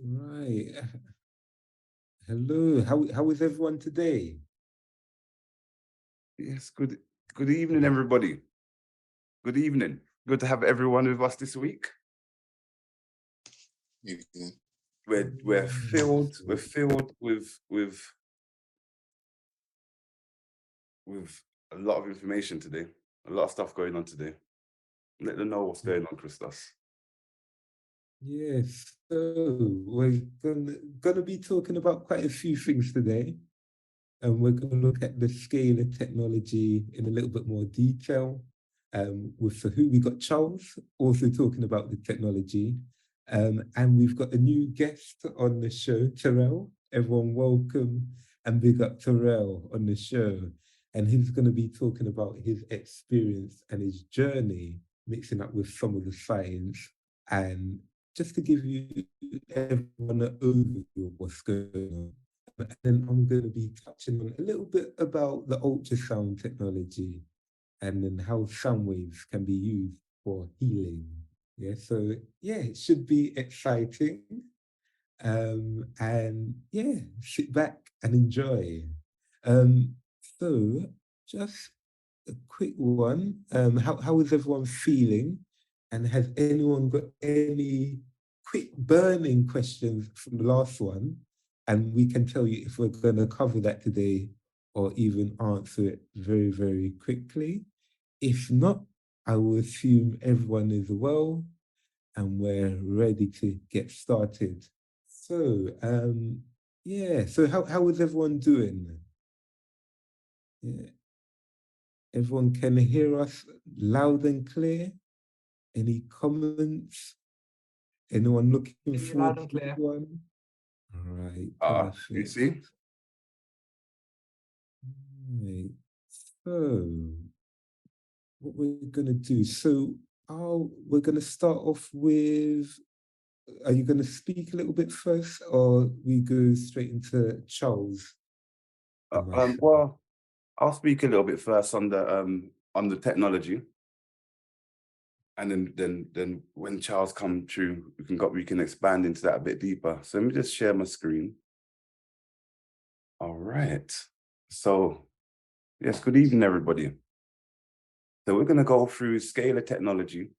Right. Hello. How is everyone today? Yes, good evening, everybody. Good evening. Good to have everyone with us this week. Evening. We're filled Yes. we're filled with a lot of information today. A lot of stuff going on today. Let them know what's going on, Christos. Yes. So we're gonna be talking about quite a few things today. And we're going to look at the scalar technology in a little bit more detail. With for who we got Charles also talking about the technology, and we've got a new guest on the show, Terrell. Everyone, welcome and big up Terrell on the show, and he's going to be talking about his experience and his journey, mixing up with some of the science, and just to give you everyone an overview of what's going on. And then I'm going to be touching on a little bit about the ultrasound technology and then how sound waves can be used for healing. Yeah, so yeah, it should be exciting. And yeah, sit back and enjoy. Um, so just a quick one. How is everyone feeling? And has anyone got any quick burning questions from the last one? And we can tell you if we're going to cover that today or even answer it very, very quickly. If not, I will assume everyone is well and we're ready to get started. So, yeah, so how is everyone doing? Yeah. Everyone can hear us loud and clear? Any comments? Anyone looking Hear you loud forward and to this clear. one? All right, You perfect. see? Right. So, what we're gonna do? So, we're gonna start off with. Are you gonna speak a little bit first, or we go straight into Charles and myself? Well, I'll speak a little bit first on the technology. And then when Charles come through, we can expand into that a bit deeper. So let me just share my screen. All right. So yes, good evening, everybody. So we're going to go through scalar technology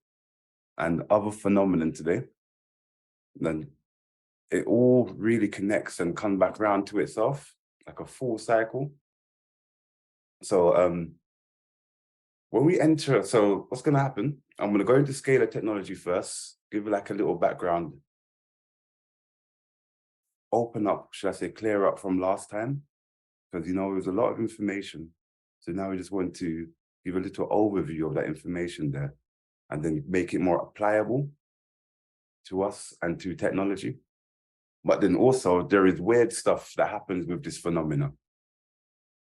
and other phenomenon today. Then it all really connects and comes back round to itself, like a full cycle. So when we enter, so what's going to happen? I'm going to go into scalar technology first, give like a little background, open up, should I say, clear up from last time, because there was a lot of information. So now we just want to give a little overview of that information there, and then make it more applicable to us and to technology. But then also there is weird stuff that happens with this phenomena,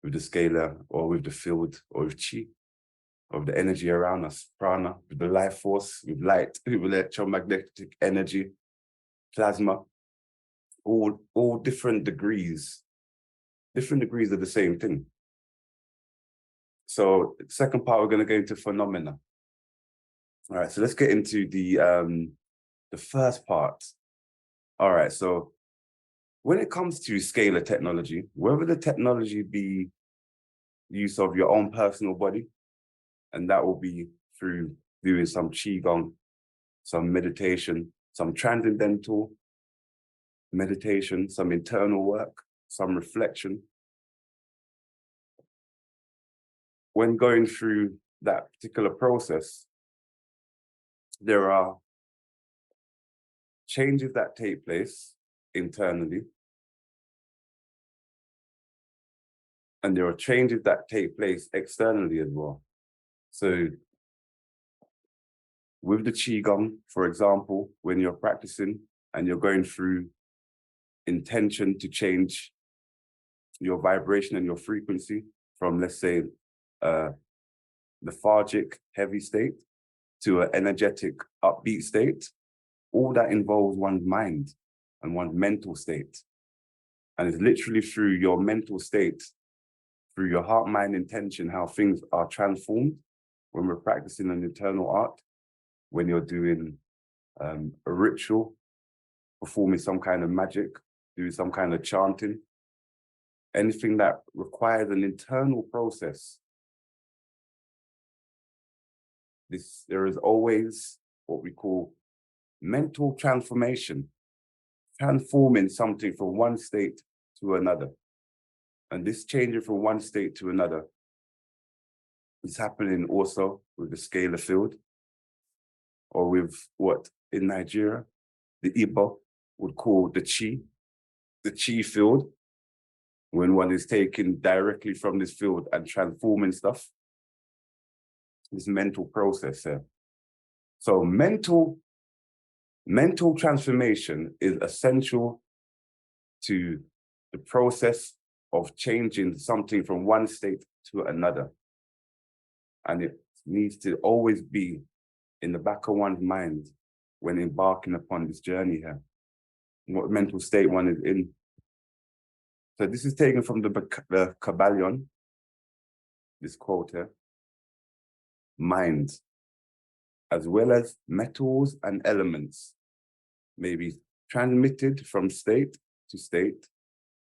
with the scalar or with the field or with chi, of the energy around us, prana, with the life force, with light, with electromagnetic energy, plasma, all different degrees of the same thing. So second part, we're going to go into phenomena. All right, so let's get into the first part. All right, so when it comes to scalar technology, whether the technology be use of your own personal body, and that will be through doing some qigong, some meditation, some transcendental meditation, some internal work, some reflection. When going through that particular process, there are changes that take place internally, and there are changes that take place externally as well. So with the qigong, for example, when you're practicing and you're going through intention to change your vibration and your frequency from, let's say, lethargic, heavy state to an energetic, upbeat state, all that involves one's mind and one's mental state. And it's literally through your mental state, through your heart, mind, intention, how things are transformed when we're practicing an internal art, when you're doing a ritual, performing some kind of magic, doing some kind of chanting, anything that requires an internal process. There is always what we call mental transformation, transforming something from one state to another. And this changing from one state to another is happening also with the scalar field, or with what in Nigeria, the Igbo would call the chi field, when one is taken directly from this field and transforming stuff, this mental process here. So mental transformation is essential to the process of changing something from one state to another. And it needs to always be in the back of one's mind when embarking upon this journey here, what mental state one is in. So this is taken from the Kabbalion, this quote here: mind, as well as metals and elements, may be transmitted from state to state,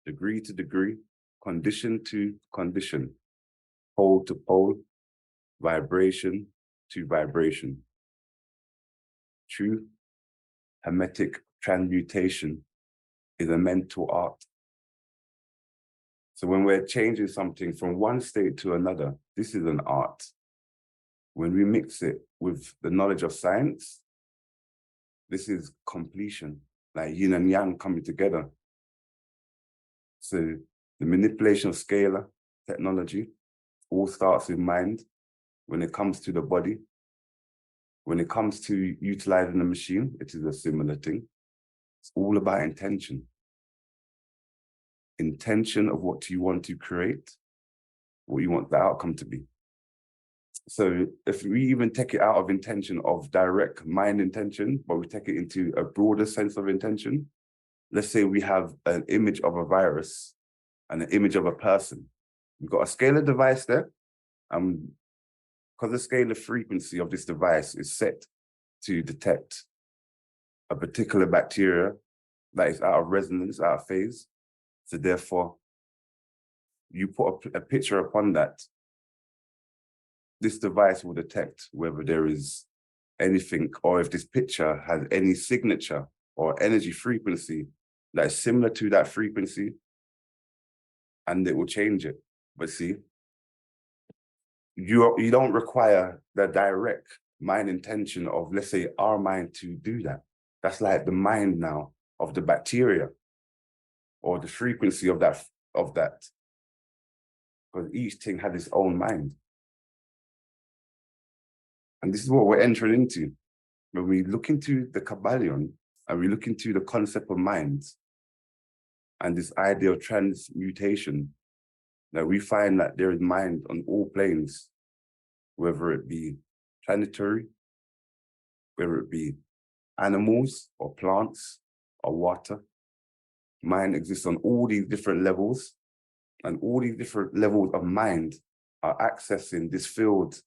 degree to degree, condition to condition, pole to pole, vibration to vibration. True hermetic transmutation is a mental art. So when we're changing something from one state to another, this is an art. When we mix it with the knowledge of science, this is completion, like yin and yang coming together. So the manipulation of scalar technology all starts with mind. When it comes to the body, when it comes to utilizing the machine, it is a similar thing. It's all about intention. Intention of what you want to create, what you want the outcome to be. So if we even take it out of intention of direct mind intention, but we take it into a broader sense of intention, let's say we have an image of a virus and an image of a person. We've got a scalar device there, and because the scalar frequency of this device is set to detect a particular bacteria that is out of resonance, out of phase, so therefore, you put a picture upon that, this device will detect whether there is anything, or if this picture has any signature or energy frequency that is similar to that frequency, and it will change it. But see, you don't require the direct mind intention of, let's say, our mind to do that. That's like the mind now of the bacteria, or the frequency of that, because each thing had its own mind. And this is what we're entering into. When we look into the Kabbalion and we look into the concept of minds and this idea of transmutation, that we find that there is mind on all planes, whether it be planetary, whether it be animals or plants or water. Mind exists on all these different levels, and all these different levels of mind are accessing this field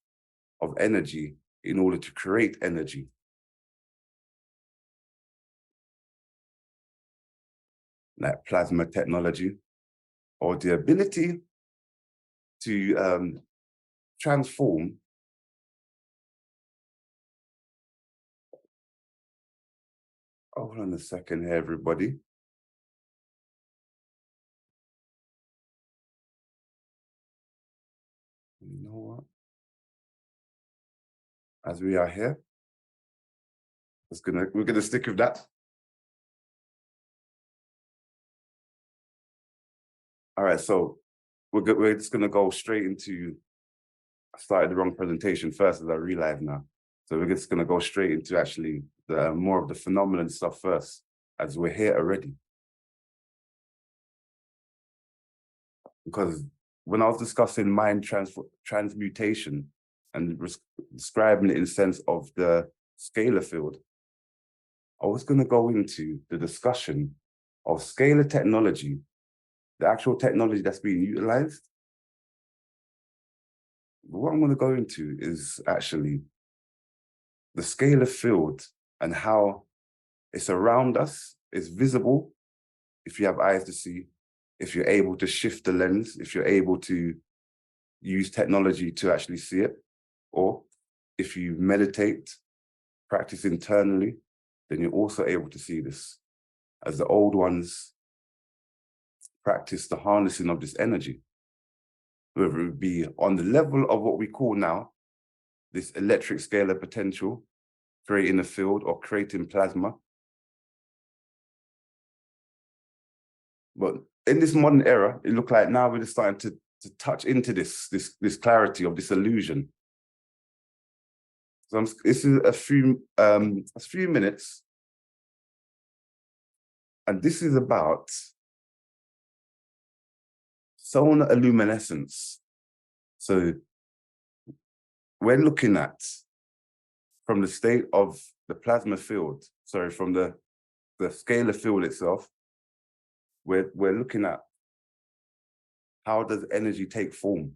of energy in order to create energy. Like plasma technology, or the ability to transform hold on a second here, everybody. You know what? As we are here, we're gonna stick with that. All right, so we're just gonna go straight into. I started the wrong presentation first, as I realize now. So we're just gonna go straight into actually the more of the phenomenon stuff first, as we're here already. Because when I was discussing mind transmutation and describing it in the sense of the scalar field, I was going to go into the discussion of scalar technology, the actual technology that's being utilized. But what I'm going to go into is actually the scalar field and how it's around us It's visible if you have eyes to see, if you're able to shift the lens, if you're able to use technology to actually see it, or if you meditate, practice internally, then you're also able to see this. As the old ones practice the harnessing of this energy, whether it be on the level of what we call now this electric scalar potential, creating a field or creating plasma. But in this modern era, it looks like now we're just starting to touch into this clarity of this illusion. So this is a few minutes, and this is about sonoluminescence. So we're looking at, from the state of the plasma field, from the scalar field itself, we're looking at how does energy take form?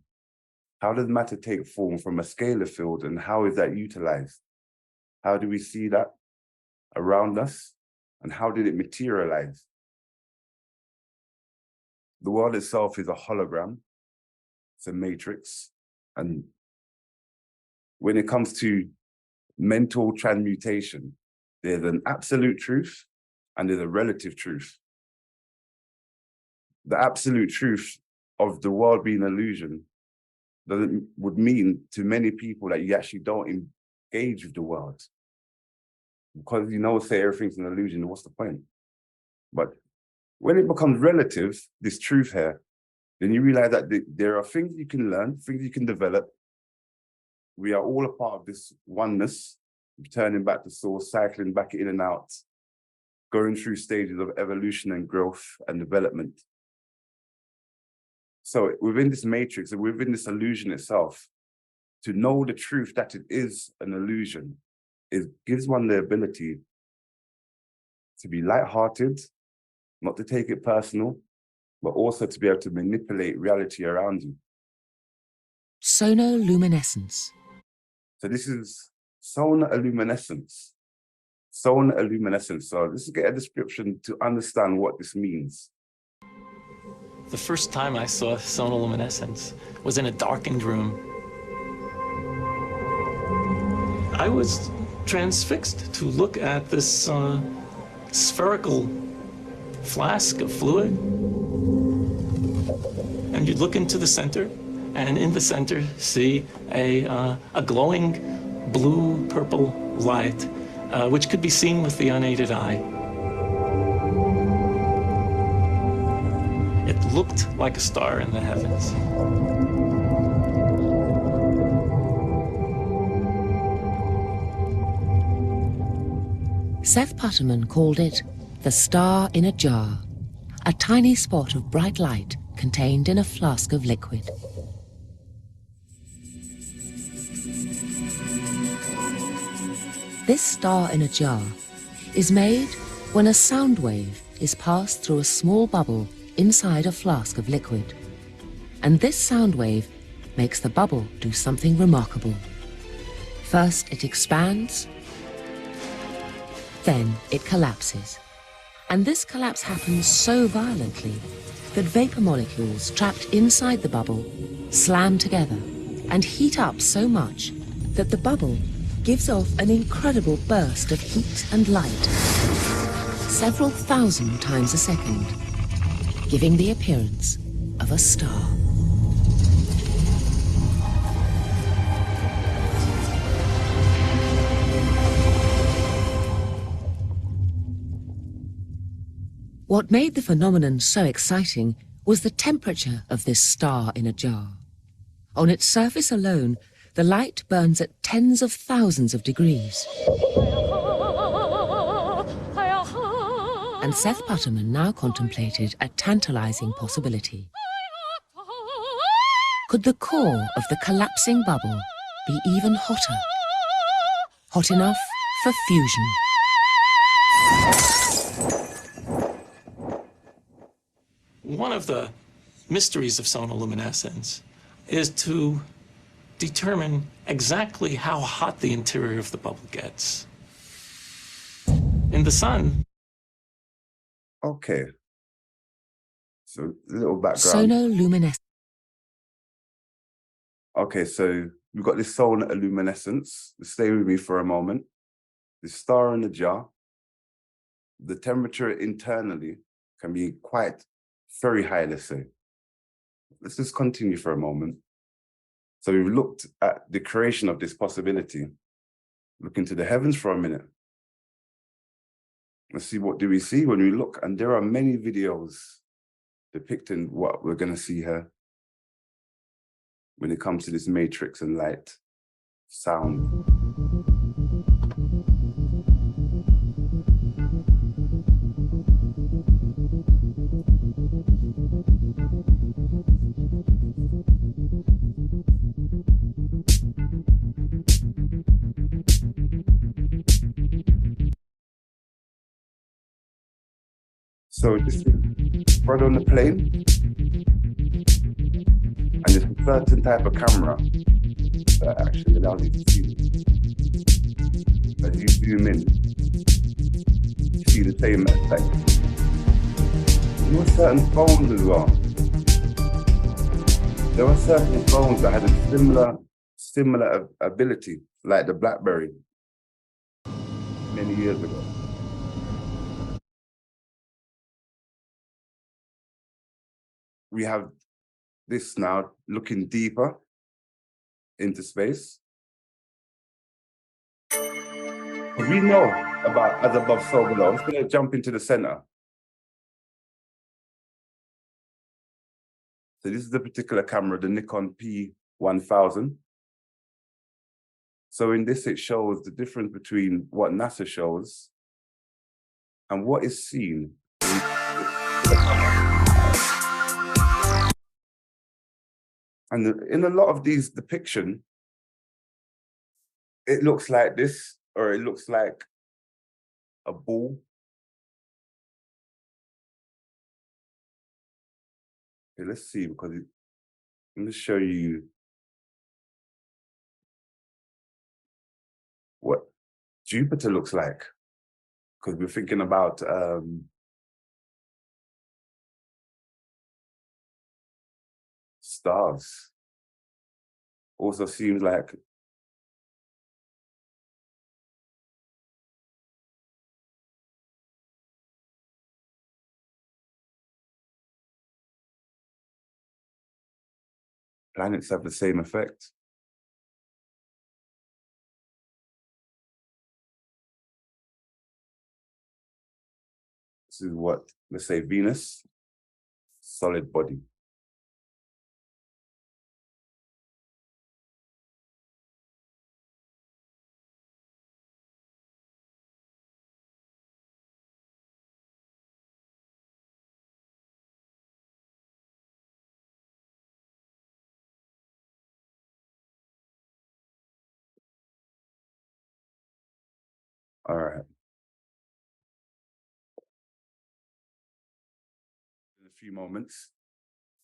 How does matter take form from a scalar field, and how is that utilized? How do we see that around us, and how did it materialize? The world itself is a hologram, it's a matrix, and when it comes to mental transmutation, there's an absolute truth and there's a relative truth. The absolute truth of the world being an illusion would mean to many people that you actually don't engage with the world. Because say everything's an illusion, what's the point? But when it becomes relative, this truth here, then you realize that there are things you can learn, things you can develop. We are all a part of this oneness, returning back to source, cycling back in and out, going through stages of evolution and growth and development. So within this matrix, and within this illusion itself, to know the truth that it is an illusion, it gives one the ability to be lighthearted, not to take it personal, but also to be able to manipulate reality around you. Sonoluminescence. So this is sonoluminescence. Sonoluminescence. So let's get a description to understand what this means. The first time I saw sonoluminescence was in a darkened room. I was transfixed to look at this spherical flask of fluid. And you'd look into the center, and in the center see a glowing blue-purple light, which could be seen with the unaided eye. It looked like a star in the heavens. Seth Putterman called it the star in a jar, a tiny spot of bright light contained in a flask of liquid. This star in a jar is made when a sound wave is passed through a small bubble inside a flask of liquid. And this sound wave makes the bubble do something remarkable. First it expands, then it collapses. And this collapse happens so violently that vapor molecules trapped inside the bubble slam together and heat up so much that the bubble gives off an incredible burst of heat and light, several thousand times a second, giving the appearance of a star. What made the phenomenon so exciting was the temperature of this star in a jar. On its surface alone, the light burns at tens of thousands of degrees. And Seth Putterman now contemplated a tantalizing possibility. Could the core of the collapsing bubble be even hotter? Hot enough for fusion. One of the mysteries of sonoluminescence is to determine exactly how hot the interior of the bubble gets. In the sun, Okay. So a little background. Sonoluminescence. Okay, so we've got this sonoluminescence. Stay with me for a moment. The star in the jar, the temperature internally can be very high, let's say. Let's just continue for a moment. So we've looked at the creation of this possibility. Look into the heavens for a minute. Let's see, what do we see when we look? And there are many videos depicting what we're going to see here when it comes to this matrix and light, sound. So this is right on the plane, and there's a certain type of camera that actually allows you to see it. As you zoom in, you see the same effect. There were certain phones as well. There were certain phones that had a similar ability, like the BlackBerry, many years ago. We have this now looking deeper into space. We know about as above, so below. I'm just going to jump into the center. So this is the particular camera, the Nikon P1000. So in this, it shows the difference between what NASA shows and what is seen. And in a lot of these depictions, it looks like this, or it looks like a ball. Okay, let's see, because I'm going to show you what Jupiter looks like, because we're thinking about stars. Also seems like planets have the same effect. This is what, let's say, Venus, solid body. All right. In a few moments.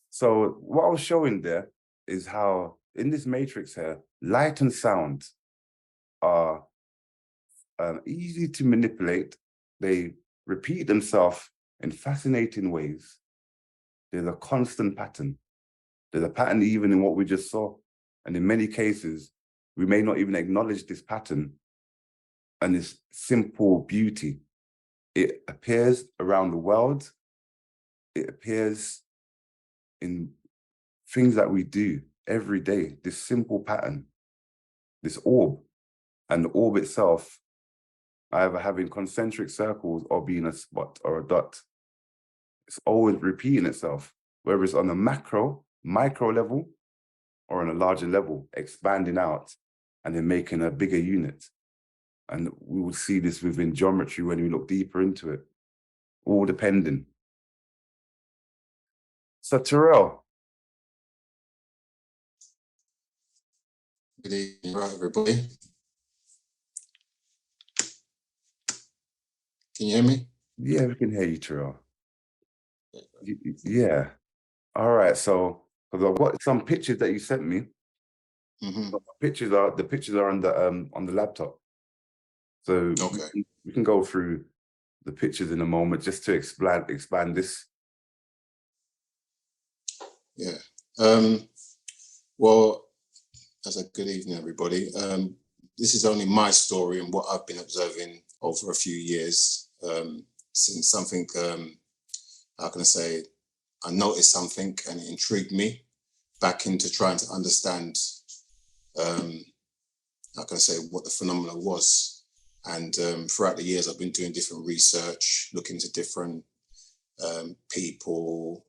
So what I was showing there is how in this matrix here, light and sound are easy to manipulate. They repeat themselves in fascinating ways. There's a constant pattern. There's a pattern even in what we just saw. And in many cases, we may not even acknowledge this pattern and this simple beauty. It appears around the world. It appears in things that we do every day, this simple pattern, this orb, and the orb itself either having concentric circles or being a spot or a dot. It's always repeating itself, whether it's on a micro level or on a larger level, expanding out and then making a bigger unit. And we will see this within geometry when we look deeper into it, all depending. So Terrell. Good evening, right, everybody. Can you hear me? Yeah, we can hear you, Terrell. Yeah. All right. So, because I've got some pictures that you sent me. Mm-hmm. The pictures are on the laptop. So okay, we can go through the pictures in a moment, just to expand this. Yeah. Well, as a good evening, everybody. This is only my story and what I've been observing over a few years, since something, how can I say, I noticed something and it intrigued me back into trying to understand, how can I say, what the phenomena was. And throughout the years, I've been doing different research, looking to different people,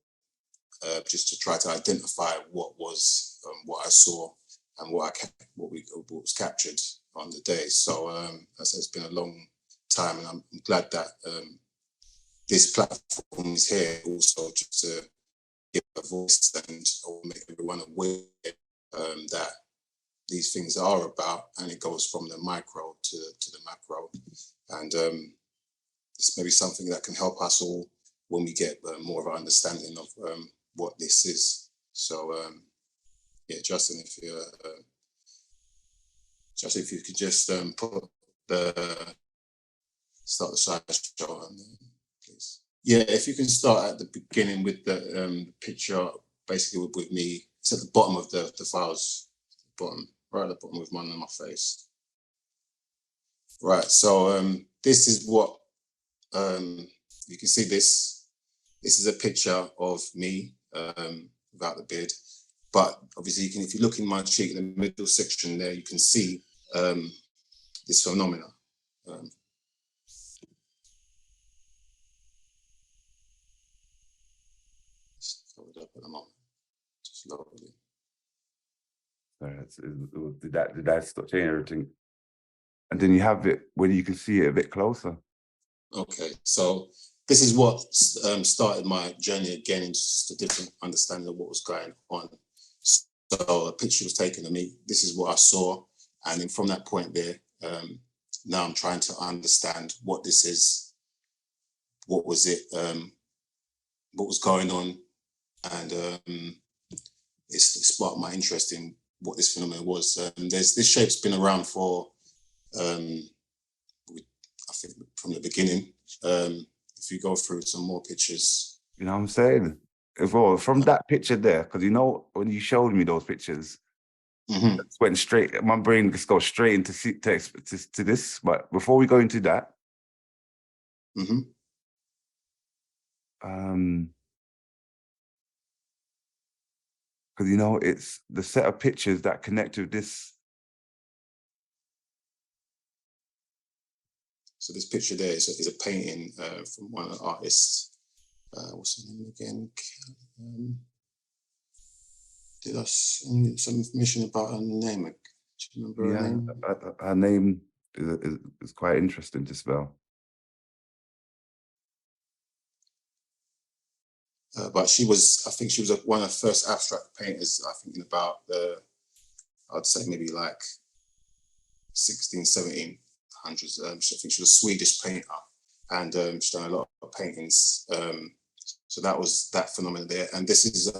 just to try to identify what was what I saw and what was captured on the day. So I said, it's been a long time, and I'm glad that this platform is here also just to give a voice and make everyone aware that these things are about, and it goes from the micro to the macro. And it's maybe something that can help us all when we get more of an understanding of what this is. So yeah, Justin, if you could just put start the slideshow on, please. Yeah, if you can start at the beginning with the picture, basically with me. It's at the bottom of the files, bottom, right at the bottom with one on my face. Right, so this is what you can see. This is a picture of me without the beard, but obviously you can, if you look in my cheek, in the middle section there, you can see this phenomena. Just cover it up at the moment. Just lower it. Did that stop changing everything? And then you have it where you can see it a bit closer. Okay, so this is what started my journey again into just a different understanding of what was going on. So a picture was taken of me. This is what I saw, and then from that point there, now I'm trying to understand what this is. What was it? What was going on? And it's sparked my interest in what this phenomenon was. This shape's been around for, I think, from the beginning. If you go through some more pictures. You know what I'm saying? Well, from that picture there, because you know, when you showed me those pictures, it went straight, my brain just goes straight into to this. But before we go into that, because you know, it's the set of pictures that connect with this. So this picture there is a painting from one of the artists. What's her name again? Did I send some information about her name? Do you remember her name? Her name is quite interesting to spell. But she was, I think she was one of the first abstract painters, I think in about I'd say maybe like 16, 1700s. I think she was a Swedish painter, and she's done a lot of paintings. So that was that phenomenon there. And this is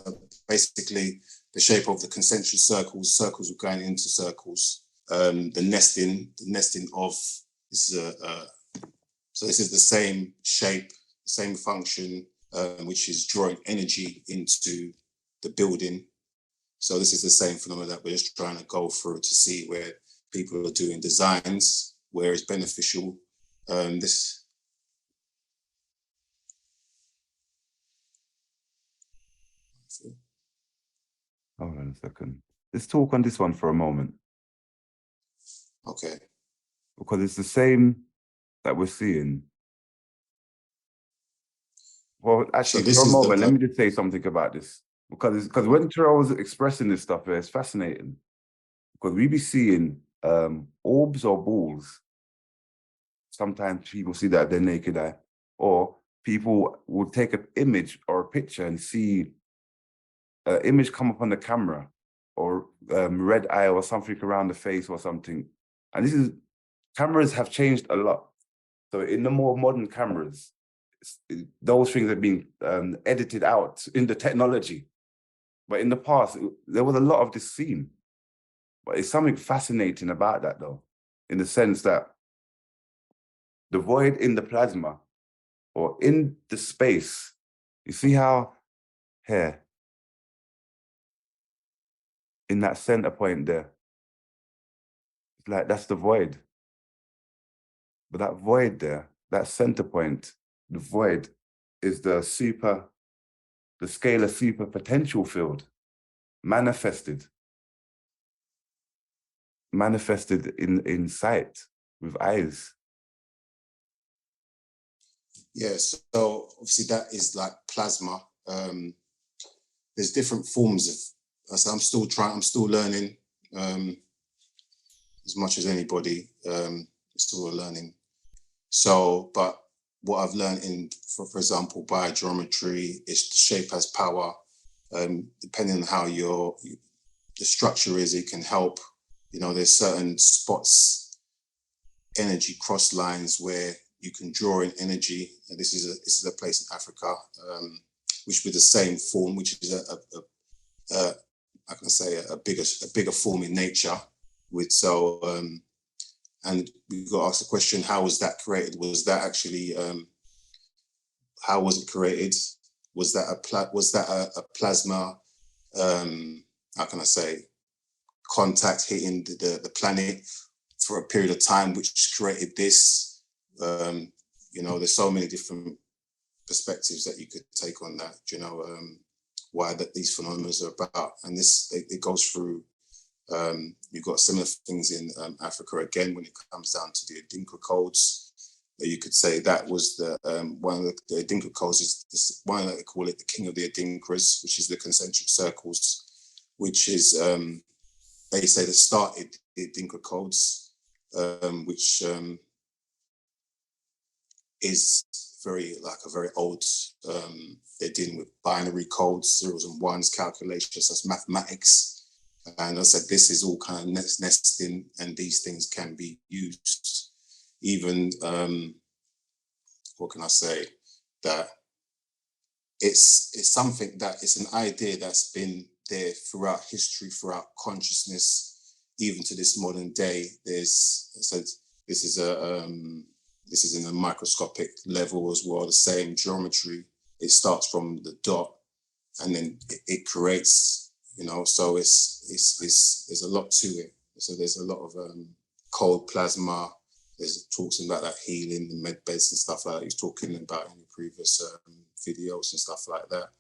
basically the shape of the concentric circles. Circles were going into circles. The nesting of, this is so this is the same shape, same function, which is drawing energy into the building. So this is the same phenomenon that we're just trying to go through to see where people are doing designs, where it's beneficial. This. Hold on a second. Let's talk on this one for a moment. Okay. Because it's the same that we're seeing. Well, actually, so for a moment, let me just say something about this. Because when Terrell was expressing this stuff, it's fascinating. Because we be seeing orbs or balls. Sometimes people see that with their naked eye. Or people will take an image or a picture and see an image come up on the camera, or red eye or something around the face or something. And cameras have changed a lot. So in the more modern cameras, those things are being edited out in the technology. But in the past, there was a lot of this seen. But it's something fascinating about that, though, in the sense that the void in the plasma or in the space, you see how here, in that center point there, it's like that's the void. But that void there, that center point, the void is the scalar super potential field manifested in sight with eyes. Yeah, so obviously that is like plasma. There's different forms of, so I'm still learning as much as anybody, still learning. So, but what I've learned for example, biogeometry is the shape has power. Depending on how the structure is, it can help. You know, there's certain spots, energy cross lines where you can draw in energy. And this is a place in Africa, which with the same form, which is a bigger form in nature. And we got to ask the question: how was that created? Was that actually how was it created? Was that a plasma? How can I say? Contact hitting the planet for a period of time, which created this. You know, there's so many different perspectives that you could take on that. You know, why that these phenomena are about, and it goes through. You've got similar things in Africa again when it comes down to the Adinka codes. You could say that was the one of the Adinka codes is this one that they call it the king of the Adinkas, which is the concentric circles, which is they say that started the Adinka codes, which is very old. They're dealing with binary codes, zeros and ones, calculations, that's mathematics. And I said, this is all kind of nesting, and these things can be used. Even, what can I say? That it's something that it's an idea that's been there throughout history, throughout consciousness, even to this modern day. This is in a microscopic level as well. The same geometry. It starts from the dot, and then it creates. You know, so there's a lot to it. So there's a lot of cold plasma. There's talks about that healing, the med beds and stuff like that. He's talking about in the previous videos and stuff like that.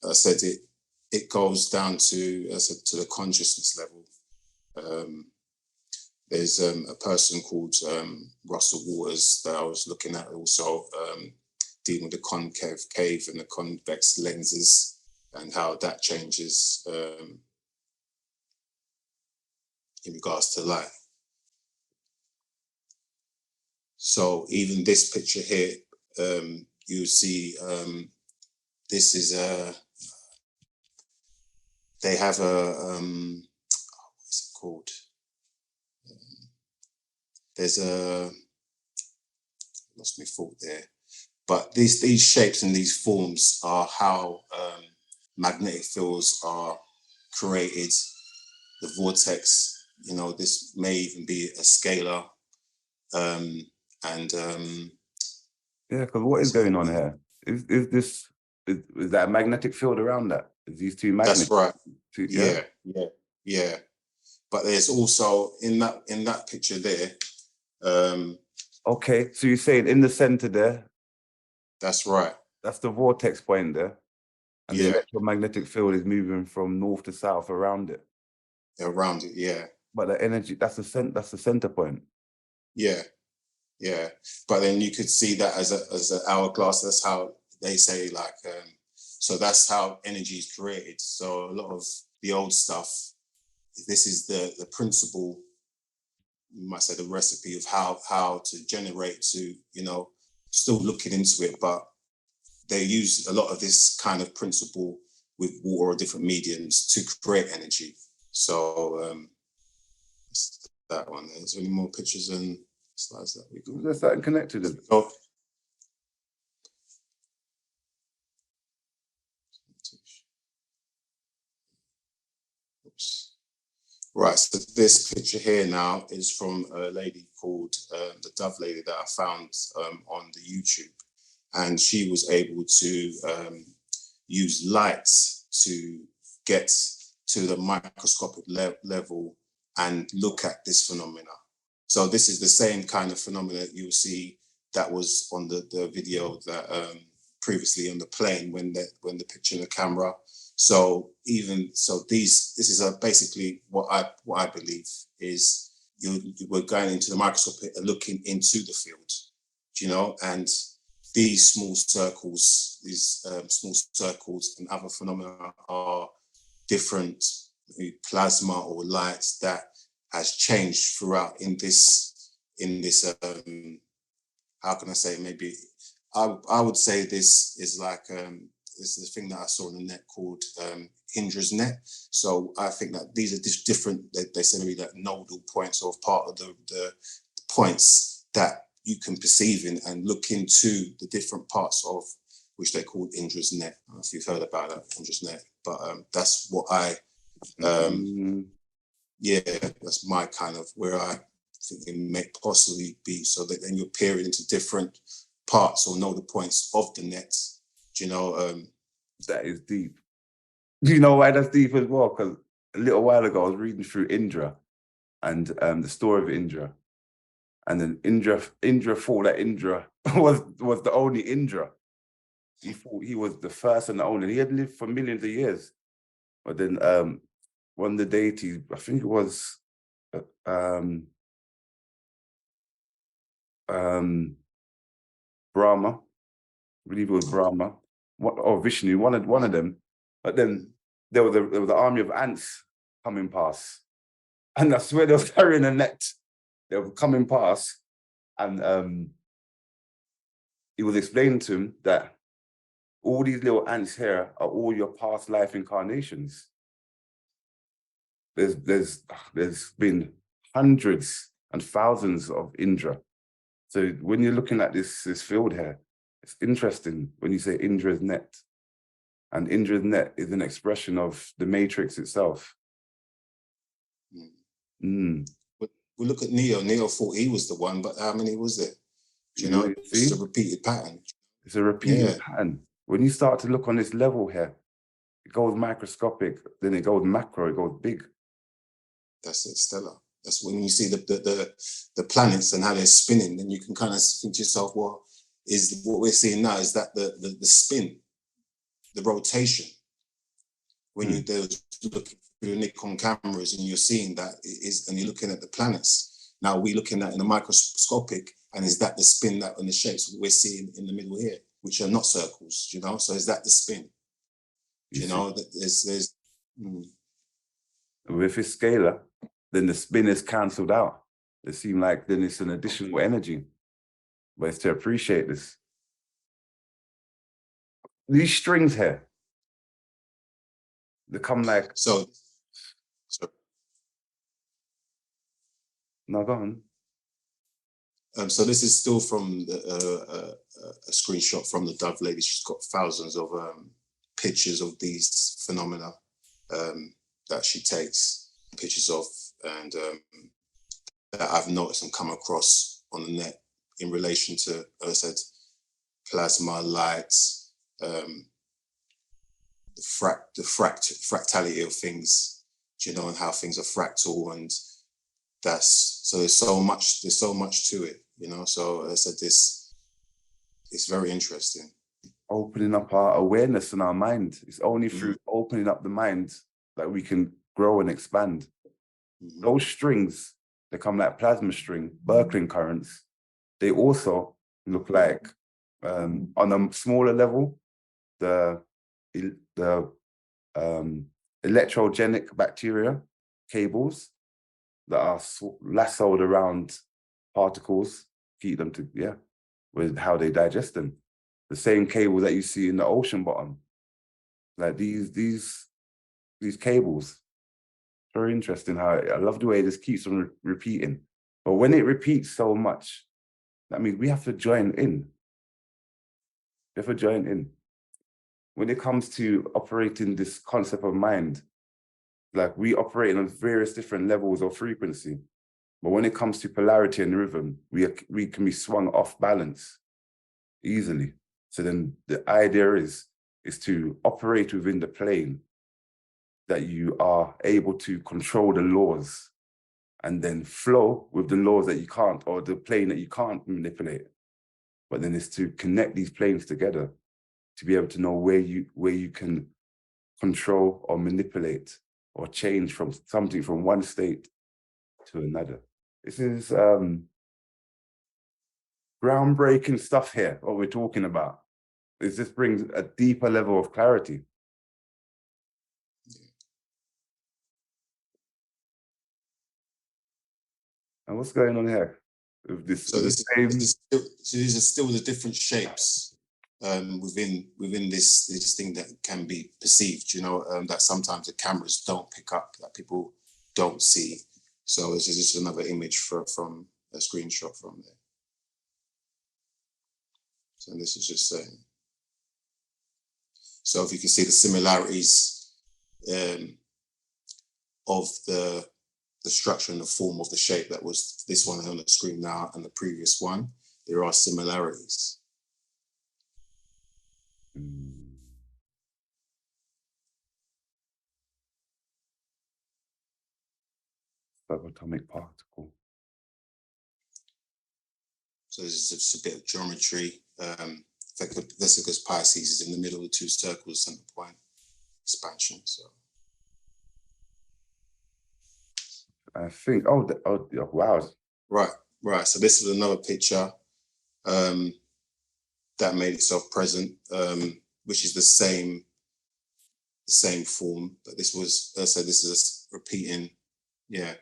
I said it goes down to the consciousness level. There's a person called Russell Waters that I was looking at also, dealing with the concave and the convex lenses, and how that changes in regards to light. So even this picture here, you see this is they have a what's it called? There's lost my thought there, but these shapes and these forms are how magnetic fields are created, the vortex. You know, this may even be a scalar. Yeah, because what is going on here? Is that a magnetic field around that? Is these two magnets? That's right. Yeah. But there's also in that picture there. Okay, so you're saying in the center there? That's right. That's the vortex point there. And the electromagnetic field is moving from north to south around it. Around it, yeah. But the energy, that's the center point. Yeah. But then you could see that as an hourglass. That's how they say, like, so that's how energy is created. So a lot of the old stuff, this is the principle, you might say the recipe of how to generate to, you know, still looking into it, but they use a lot of this kind of principle with water or different mediums to create energy. So that one. Is there any more pictures and slides that we got? There's that connected. Oh. Oops. Right, so this picture here now is from a lady called the Dove Lady that I found on the YouTube, and she was able to use lights to get to the microscopic level and look at this phenomena. So this is the same kind of phenomena you'll see that was on the video that previously on the plane when the picture in the camera. So this is basically what I believe is we're going into the microscope and looking into the field, you know, and these small circles and other phenomena are different plasma or lights that has changed throughout in this how can I say, maybe I would say this is like this is the thing that I saw on the net called Indra's net. So I think that these are just different, they say maybe like nodal points or part of the points that you can perceive in and look into the different parts of which they call Indra's net. I don't know if you've heard about that, Indra's net, but that's what I yeah, that's my kind of where I think it may possibly be, so that then you're peering into different parts or nodal points of the net. Do you know? That is deep. Do you know why that's deep as well? Because a little while ago I was reading through Indra and the story of Indra. And then Indra thought that Indra was the only Indra. He thought he was the first and the only. He had lived for millions of years. But then one of the deities, I think it was Brahma, I believe it was Brahma, or Vishnu, one of them. But then there was an army of ants coming past. And I swear they were carrying a net. They were coming past. And he was explaining to him that all these little ants here are all your past life incarnations. There's been hundreds and thousands of Indra. So when you're looking at this field here, it's interesting when you say Indra's net. And Indra's net is an expression of the matrix itself. We look at Neo. Neo thought he was the one, but how many was there? Do you know? It's a repeated pattern. It's a repeated pattern. When you start to look on this level here, it goes microscopic, then it goes macro, it goes big. That's it, stellar. That's when you see the planets and how they're spinning, then you can kind of think to yourself, well, is what we're seeing now, is that the spin, the rotation, when you're looking through the Nikon cameras and you're seeing that and you're looking at the planets. Now we're looking at in the microscopic, and is that the spin that and the shapes we're seeing in the middle here, which are not circles, you know? So is that the spin? You know, that there's If it's scalar, then the spin is cancelled out. It seems like then it's an additional energy. But it's to appreciate this. These strings here, they come like... So no, go on. So this is still from a screenshot from the Dove Lady. She's got thousands of pictures of these phenomena that she takes pictures of, and that I've noticed and come across on the net in relation to, as I said, plasma, lights, the fractality of things, you know, and how things are fractal, and so there's so much to it, you know. So as I said, it's very interesting. Opening up our awareness in our mind. It's only through opening up the mind that we can grow and expand. Those strings, they come like plasma string, Birkeling currents. They also look like, on a smaller level, the electrogenic bacteria cables that are lassoed around particles, keep them to, with how they digest them. The same cable that you see in the ocean bottom. Like these cables. Very interesting how I love the way this keeps on repeating. But when it repeats so much, that means we have to join in. We have to join in. When it comes to operating this concept of mind, like we operate on various different levels of frequency. But when it comes to polarity and rhythm, we can be swung off balance easily. So then the idea is to operate within the plane that you are able to control the laws and then flow with the laws that you can't, or the plane that you can't manipulate. But then it's to connect these planes together to be able to know where you can control or manipulate or change from something from one state to another. This is groundbreaking stuff here, what we're talking about. It just brings a deeper level of clarity. And what's going on here? With this, So these are still the different shapes within this thing that can be perceived, you know, that sometimes the cameras don't pick up, that people don't see. So this is just another image from a screenshot from there. So this is just saying. So if you can see the similarities of the structure and the form of the shape that was this one on the screen now and the previous one, there are similarities. Subatomic particle. So this is just a bit of geometry. Vesica's Pisces is in the middle of the two circles, center point, expansion. So I think, oh wow. Right. So this is another picture that made itself present, which is the same form, but this was, so this is repeating, yeah.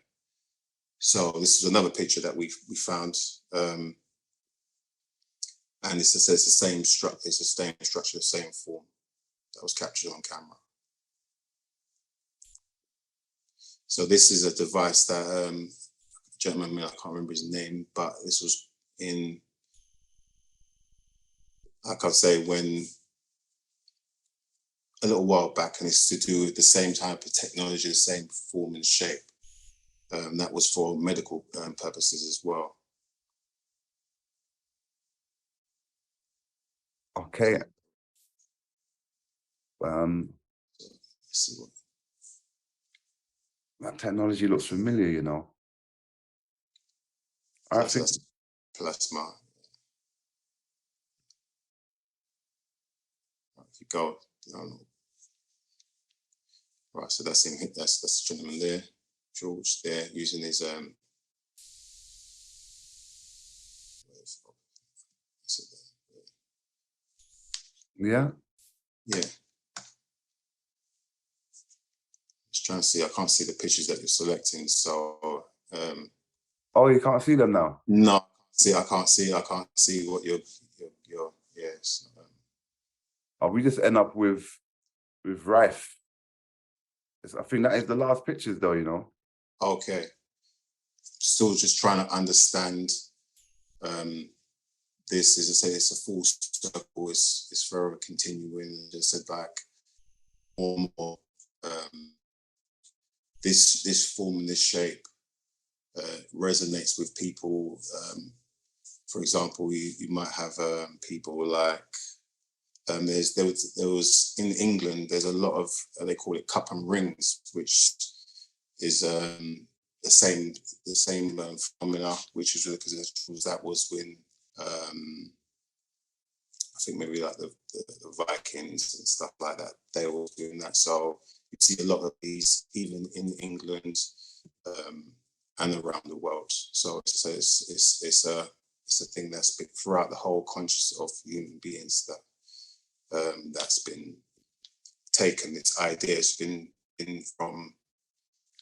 So this is another picture that we found, and it's the same structure, the same form that was captured on camera. So this is a device that gentleman, I can't remember his name, but this was in, like I say, when a little while back, and it's to do with the same type of technology, the same form and shape. That was for medical purposes as well. Okay. Let's see what. That technology looks familiar, you know. I think That's plasma. If you go, right, so that's him. That's the gentleman there, George, there using his yeah. Just trying to see. I can't see the pictures that you're selecting, so. Oh, you can't see them now? No, I can't see what you're yes. Oh, we just end up with Rife. I think that is the last pictures though, you know. Okay. Still just trying to understand this. As I say, it's a full circle, it's forever continuing, just said like more and more this form and this shape resonates with people. For example, you might have people like there was in England, there's a lot of they call it cup and rings, which is the same phenomena, which is really because that was when I think maybe like the Vikings and stuff like that, they were doing that. So you see a lot of these even in England and around the world. So it's a thing that's been throughout the whole consciousness of human beings that that's been taken. Its ideas been from,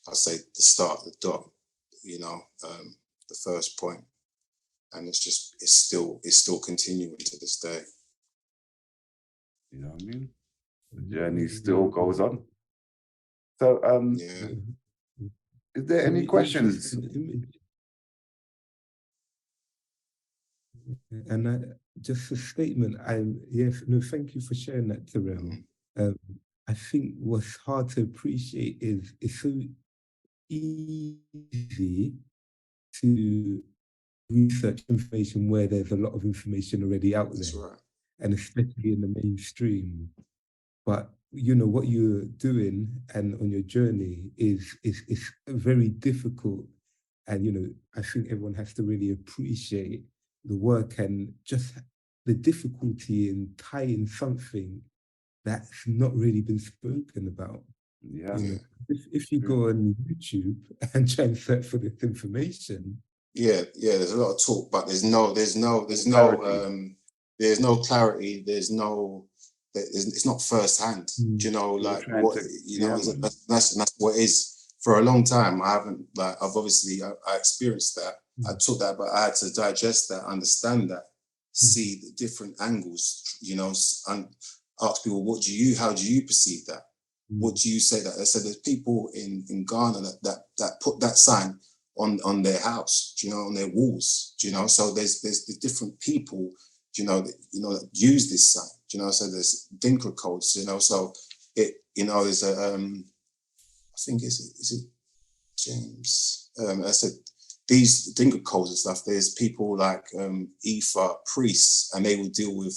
I'll say, the start, the dot, you know, the first point, and it's still continuing to this day. You know what I mean? The journey still goes on. So, Yeah. is there any questions? And just a statement. Yes, no, thank you for sharing that, Terrell. I think what's hard to appreciate is it's so easy to research information where there's a lot of information already out That's there, right. and especially in the mainstream. But you know what you're doing and on your journey is very difficult, and you know I think everyone has to really appreciate the work and just the difficulty in tying something that's not really been spoken about. Yeah. You know, if you True. go on YouTube and try and search for this information, Yeah, there's a lot of talk, but there's no Clarity. there's no clarity, it's not firsthand. Do you know, You're like trying what, to, you know, yeah, man. that's what it is. For a long time, I haven't, like, I've obviously, I experienced that. I took that, but I had to digest that, understand that, see the different angles, you know, and ask people, how do you perceive that? What do you say that? I said there's people in Ghana that put that sign on their house, do you know, on their walls, do you know? So there's the different people, do you know, that use this sign, do you know? So there's Dinka codes, you know. So it, you know, there's a I think is it James? I said these Dinka codes and stuff. There's people like Ifa priests, and they will deal with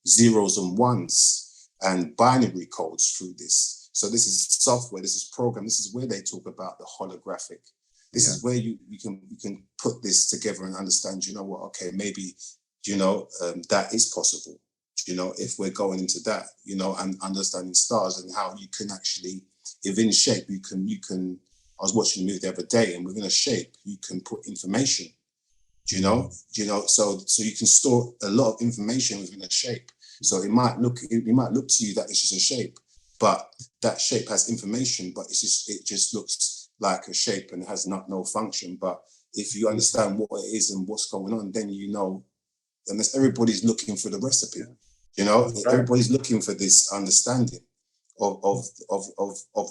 zeros and ones and binary codes through this. So this is software. This is program. This is where they talk about the holographic. This is where you can put this together and understand. You know what? Okay, maybe you know that is possible. You know, if we're going into that, you know, and understanding stars and how you can actually, if in shape, you can. I was watching a movie the other day, and within a shape, you can put information. Do you know? So you can store a lot of information within a shape. So it might look to you that it's just a shape, but that shape has information, but it just looks like a shape and has no function. But if you understand what it is and what's going on, then you know, unless everybody's looking for the recipe, you know, everybody's looking for this understanding of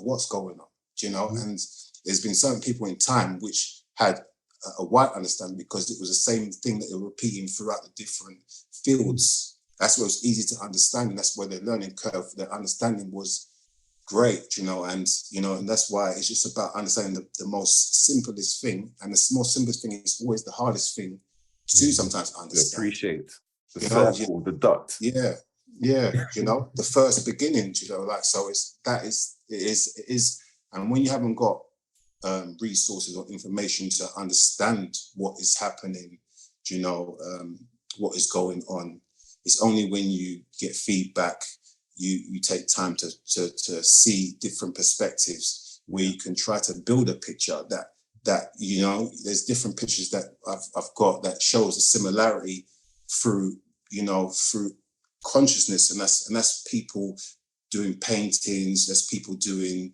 what's going on, you know. And there's been certain people in time which had a white understanding because it was the same thing that they were repeating throughout the different fields. That's where it's easy to understand, and that's where their learning curve, their understanding was great, you know. And that's why it's just about understanding the most simplest thing, and the most simplest thing is always the hardest thing to sometimes understand. Appreciate the circle, the dot. Yeah, you know, the first beginning, you know, like, so it is, and when you haven't got resources or information to understand what is happening, you know, what is going on, it's only when you get feedback, you take time to see different perspectives where you can try to build a picture that you know, there's different pictures that I've got that shows a similarity through consciousness, and that's people doing paintings, there's people doing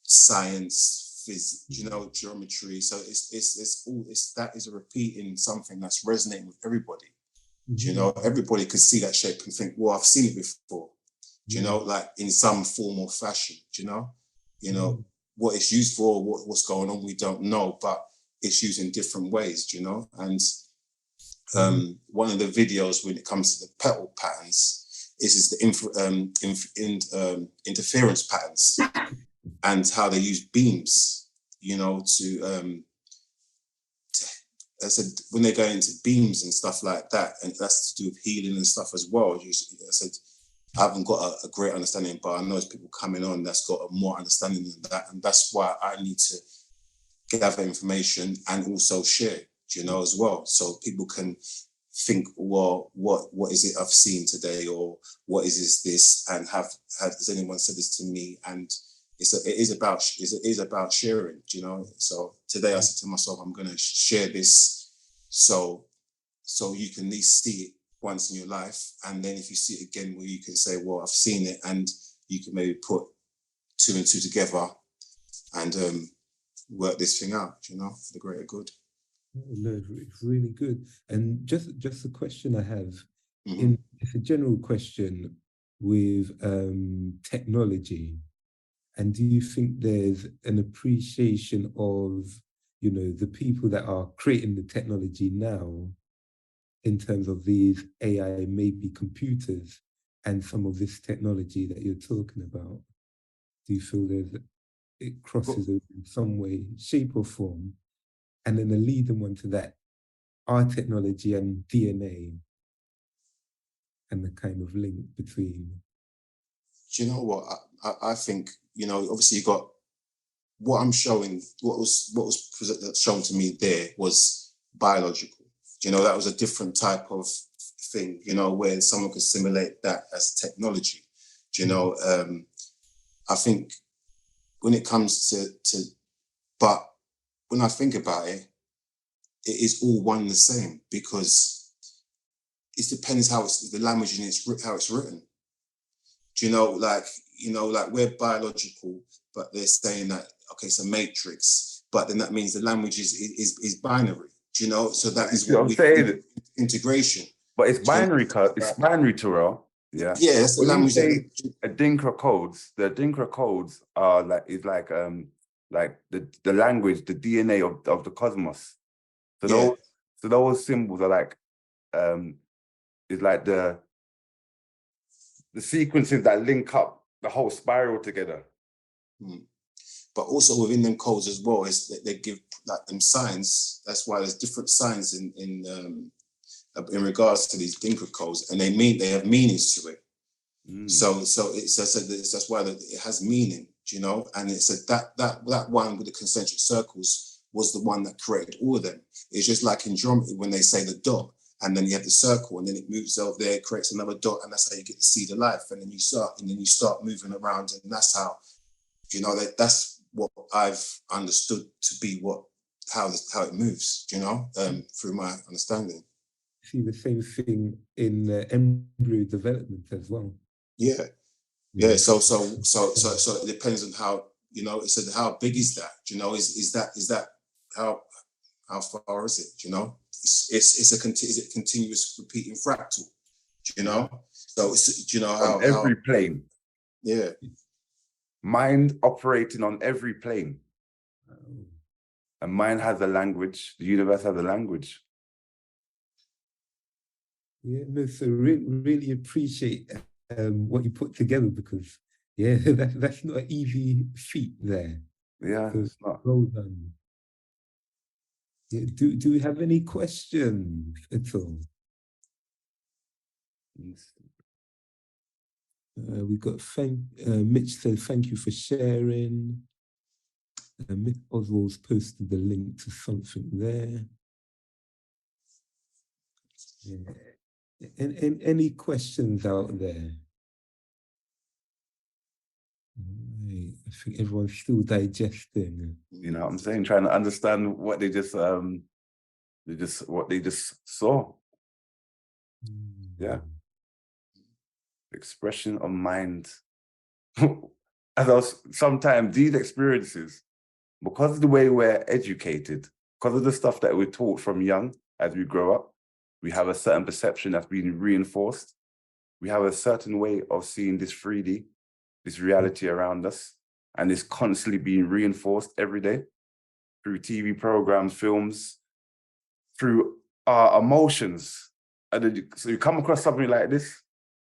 science, physics, you know, geometry. So that is a repeating something that's resonating with everybody. You know, everybody could see that shape and think, well, I've seen it before. You know, like in some form or fashion. You know, what it's used for, what's going on, we don't know, but it's used in different ways. You know, and one of the videos when it comes to the petal patterns is the interference patterns and how they use beams, you know, to I said, when they go into beams and stuff like that, and that's to do with healing and stuff as well. I said, I haven't got a great understanding, but I know there's people coming on that's got a more understanding than that, and that's why I need to gather information and also share, you know, as well, so people can think, well, what is it I've seen today, or what is this, and has anyone said this to me? And it is about sharing, you know. So today I said to myself, I'm going to share this, so you can at least see it once in your life, and then if you see it again, where you can say, well, I've seen it, and you can maybe put two and two together and work this thing out, you know, for the greater good. No, it's really good. And just a question I have, Mm-hmm. it's a general question with technology. And do you think there's an appreciation of, you know, the people that are creating the technology now in terms of these AI, maybe computers, and some of this technology that you're talking about? Do you feel it crosses over in some way, shape or form? And then the leading one to that, our technology and DNA and the kind of link between. Do you know what? I think, you know, obviously you got what I'm showing, what was shown to me there was biological. You know, that was a different type of thing, you know, where someone could simulate that as technology. Do you know, I think when it comes to, but when I think about it, it is all one and the same, because it depends how it's the language and how it's written. Do you know, like we're biological, but they're saying that, okay, it's a matrix, but then that means the language is binary. Do you know? So that is what we saying. Integration. But it's binary, it's binary, Terrell. Yeah. Yeah, that's the language. A Adinkra codes, the Adinkra codes are like the language, the DNA of the cosmos. So those symbols are like it's like the sequences that link up the whole spiral together. But also within them codes as well, is that they give like them signs. That's why there's different signs in regards to these Dinka codes, and they have meanings to it. So that's why it has meaning, you know. And it said that one with the concentric circles was the one that created all of them. It's just like in geometry when they say the dot, and then you have the circle, and then it moves over there, creates another dot, and that's how you get the seed of life. And then you start moving around, and that's how, you know, that's what I've understood to be how it moves, you know, through my understanding. See the same thing in embryo development as well. Yeah. So it depends on how, you know. It said how big is that? You know, is that how far is it? You know, is it continuous repeating fractal? You know, so it's, you know, on every plane. Yeah. Mind operating on every plane. And mind has a language. The universe has a language. Yeah, no, so really appreciate what you put together, because that's not an easy feat there. Yeah, so it's not. Well done. Yeah, do we have any questions at all? We got Mitch said thank you for sharing. Mick Oswald's posted the link to something there. Yeah. And any questions out there? Right. I think everyone's still digesting. You know what I'm saying? Trying to understand what they just saw. Yeah. Expression of mind. Sometimes these experiences, because of the way we're educated, because of the stuff that we're taught from young as we grow up, we have a certain perception that's been reinforced. We have a certain way of seeing this 3D, this reality around us, and it's constantly being reinforced every day through TV programs, films, through our emotions. And so you come across something like this,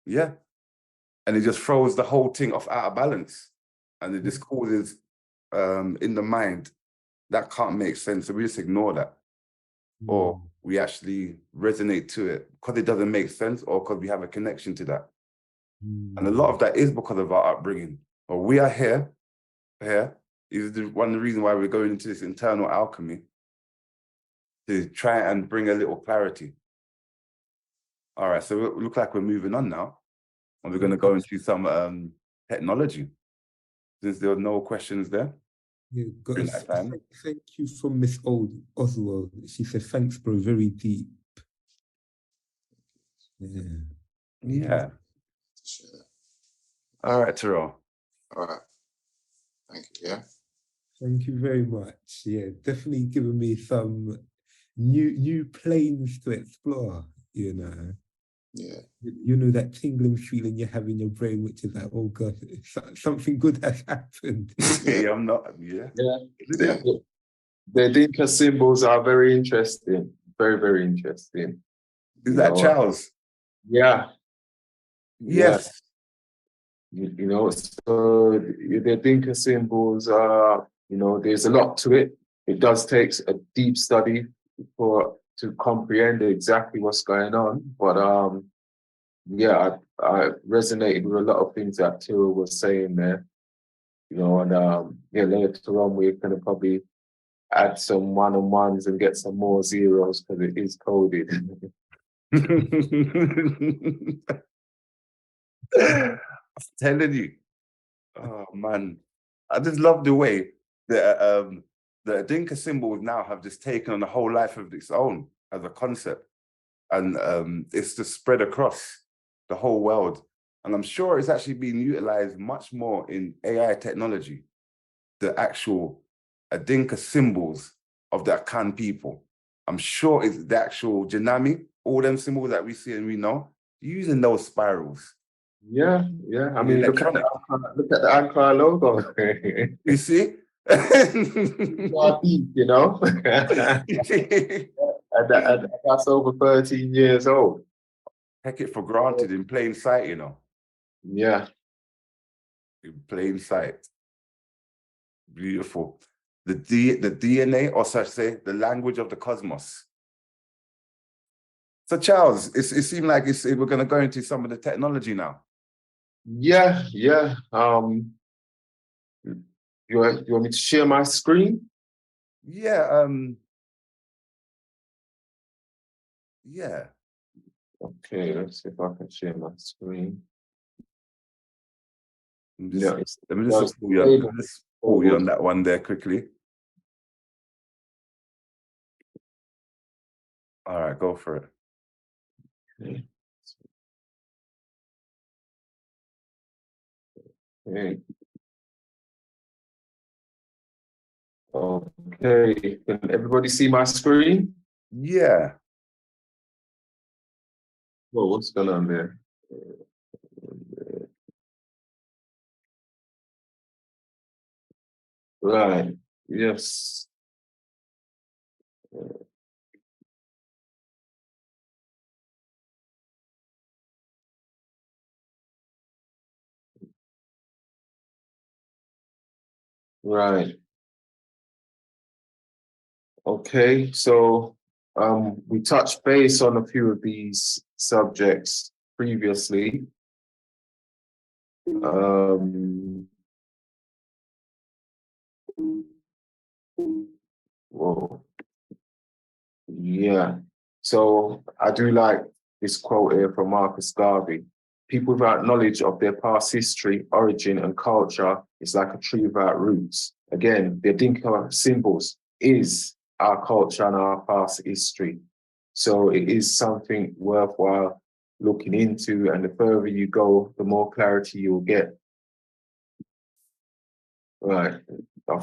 and it just throws the whole thing out of balance. And it just causes in the mind, that can't make sense. So we just ignore that. Or we actually resonate to it because it doesn't make sense, or because we have a connection to that. And a lot of that is because of our upbringing. Or we are here is one of the reasons why we're going into this internal alchemy, to try and bring a little clarity. All right, so it looks like we're moving on now. And we're going to go into some technology, since there are no questions there. Yeah, thank you from Miss Oswald. She said, thanks, bro, very deep. Yeah. All right, Terrell. All right. Thank you. Yeah. Thank you very much. Yeah, definitely giving me some new planes to explore, you know. Yeah. You know that tingling feeling you have in your brain, which is like, oh God, something good has happened. I'm not. Yeah. The Dinka symbols are very interesting. Very, very interesting. Is that Charles? Yeah. Yes. You know, so the Dinka symbols are, you know, there's a lot to it. It does take a deep study to comprehend exactly what's going on. But yeah, I resonated with a lot of things that Tira was saying there. You know, and yeah, later on we're gonna probably add some one-on-ones and get some more zeros because it is coded. I'm telling you. Oh man, I just love the way the Dinka symbols now have just taken on a whole life of its own as a concept, and it's just spread across the whole world. And I'm sure it's actually being utilized much more in AI technology. The actual Dinka symbols of the Akan people. I'm sure it's the actual Janami, all them symbols that we see and we know, using those spirals. Yeah. I mean, look at the Ankara logo. You see? Deep, you know? and that's over 13 years old. Take it for granted in plain sight, you know. Yeah. In plain sight. Beautiful. The DNA, or such say, the language of the cosmos. So Charles, it seemed like we're going to go into some of the technology now. Yeah. You want me to share my screen? Yeah. Yeah. Okay, let's see if I can share my screen. Let me just pull you on that one there quickly. All right, go for it. Okay. Okay, can everybody see my screen? Yeah. Well, what's going on there? Right, yes. Right. Okay, so we touched base on a few of these subjects previously. Whoa. Yeah. So I do like this quote here from Marcus Garvey. People without knowledge of their past history, origin, and culture is like a tree without roots. Again, the Dinka symbols is our culture and our past history. So it is something worthwhile looking into, and the further you go, the more clarity you'll get. Right.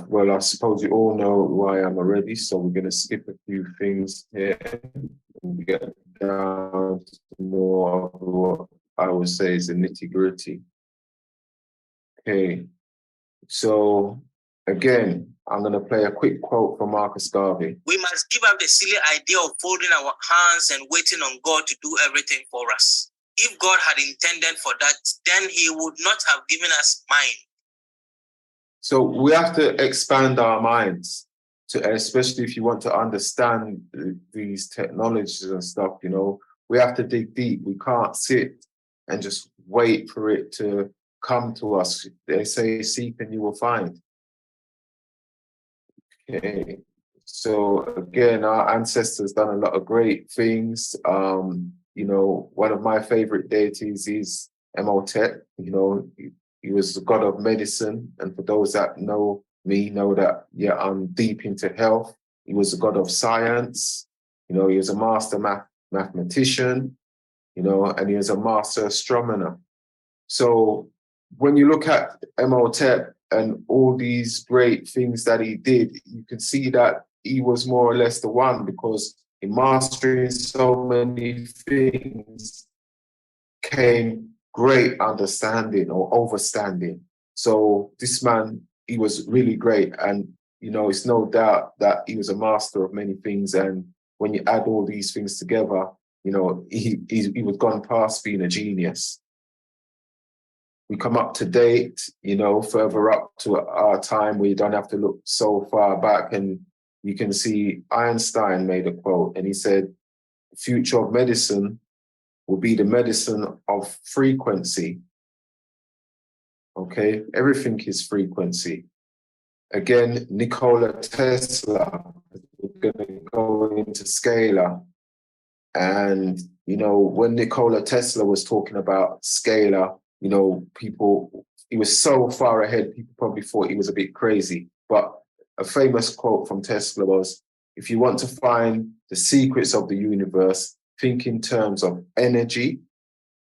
Well, I suppose you all know who I am already, so we're going to skip a few things here and get down to more of what I would say is the nitty-gritty. Okay, so again, I'm going to play a quick quote from Marcus Garvey. We must give up the silly idea of folding our hands and waiting on God to do everything for us. If God had intended for that, then he would not have given us mind. So we have to expand our minds, especially if you want to understand these technologies and stuff, you know, we have to dig deep. We can't sit and just wait for it to come to us. They say, seek and you will find. Okay. So again, our ancestors done a lot of great things. You know, one of my favorite deities is Imhotep. You know, he was the god of medicine. And for those that know me, know that, yeah, I'm deep into health. He was the god of science. You know, he was a master mathematician, you know, and he was a master astronomer. So when you look at Imhotep and all these great things that he did, you can see that he was more or less the one, because in mastering so many things came great understanding or overstanding. So this man, he was really great. And, you know, it's no doubt that he was a master of many things. And when you add all these things together, you know, he was gone past being a genius. we come up to date, you know, further up to our time where you don't have to look so far back. And you can see Einstein made a quote, and he said, the future of medicine will be the medicine of frequency. Okay, everything is frequency. Again, Nikola Tesla, we're going to go into scalar. And, you know, when Nikola Tesla was talking about scalar, you know, he was so far ahead, people probably thought he was a bit crazy. But a famous quote from Tesla was, if you want to find the secrets of the universe, think in terms of energy,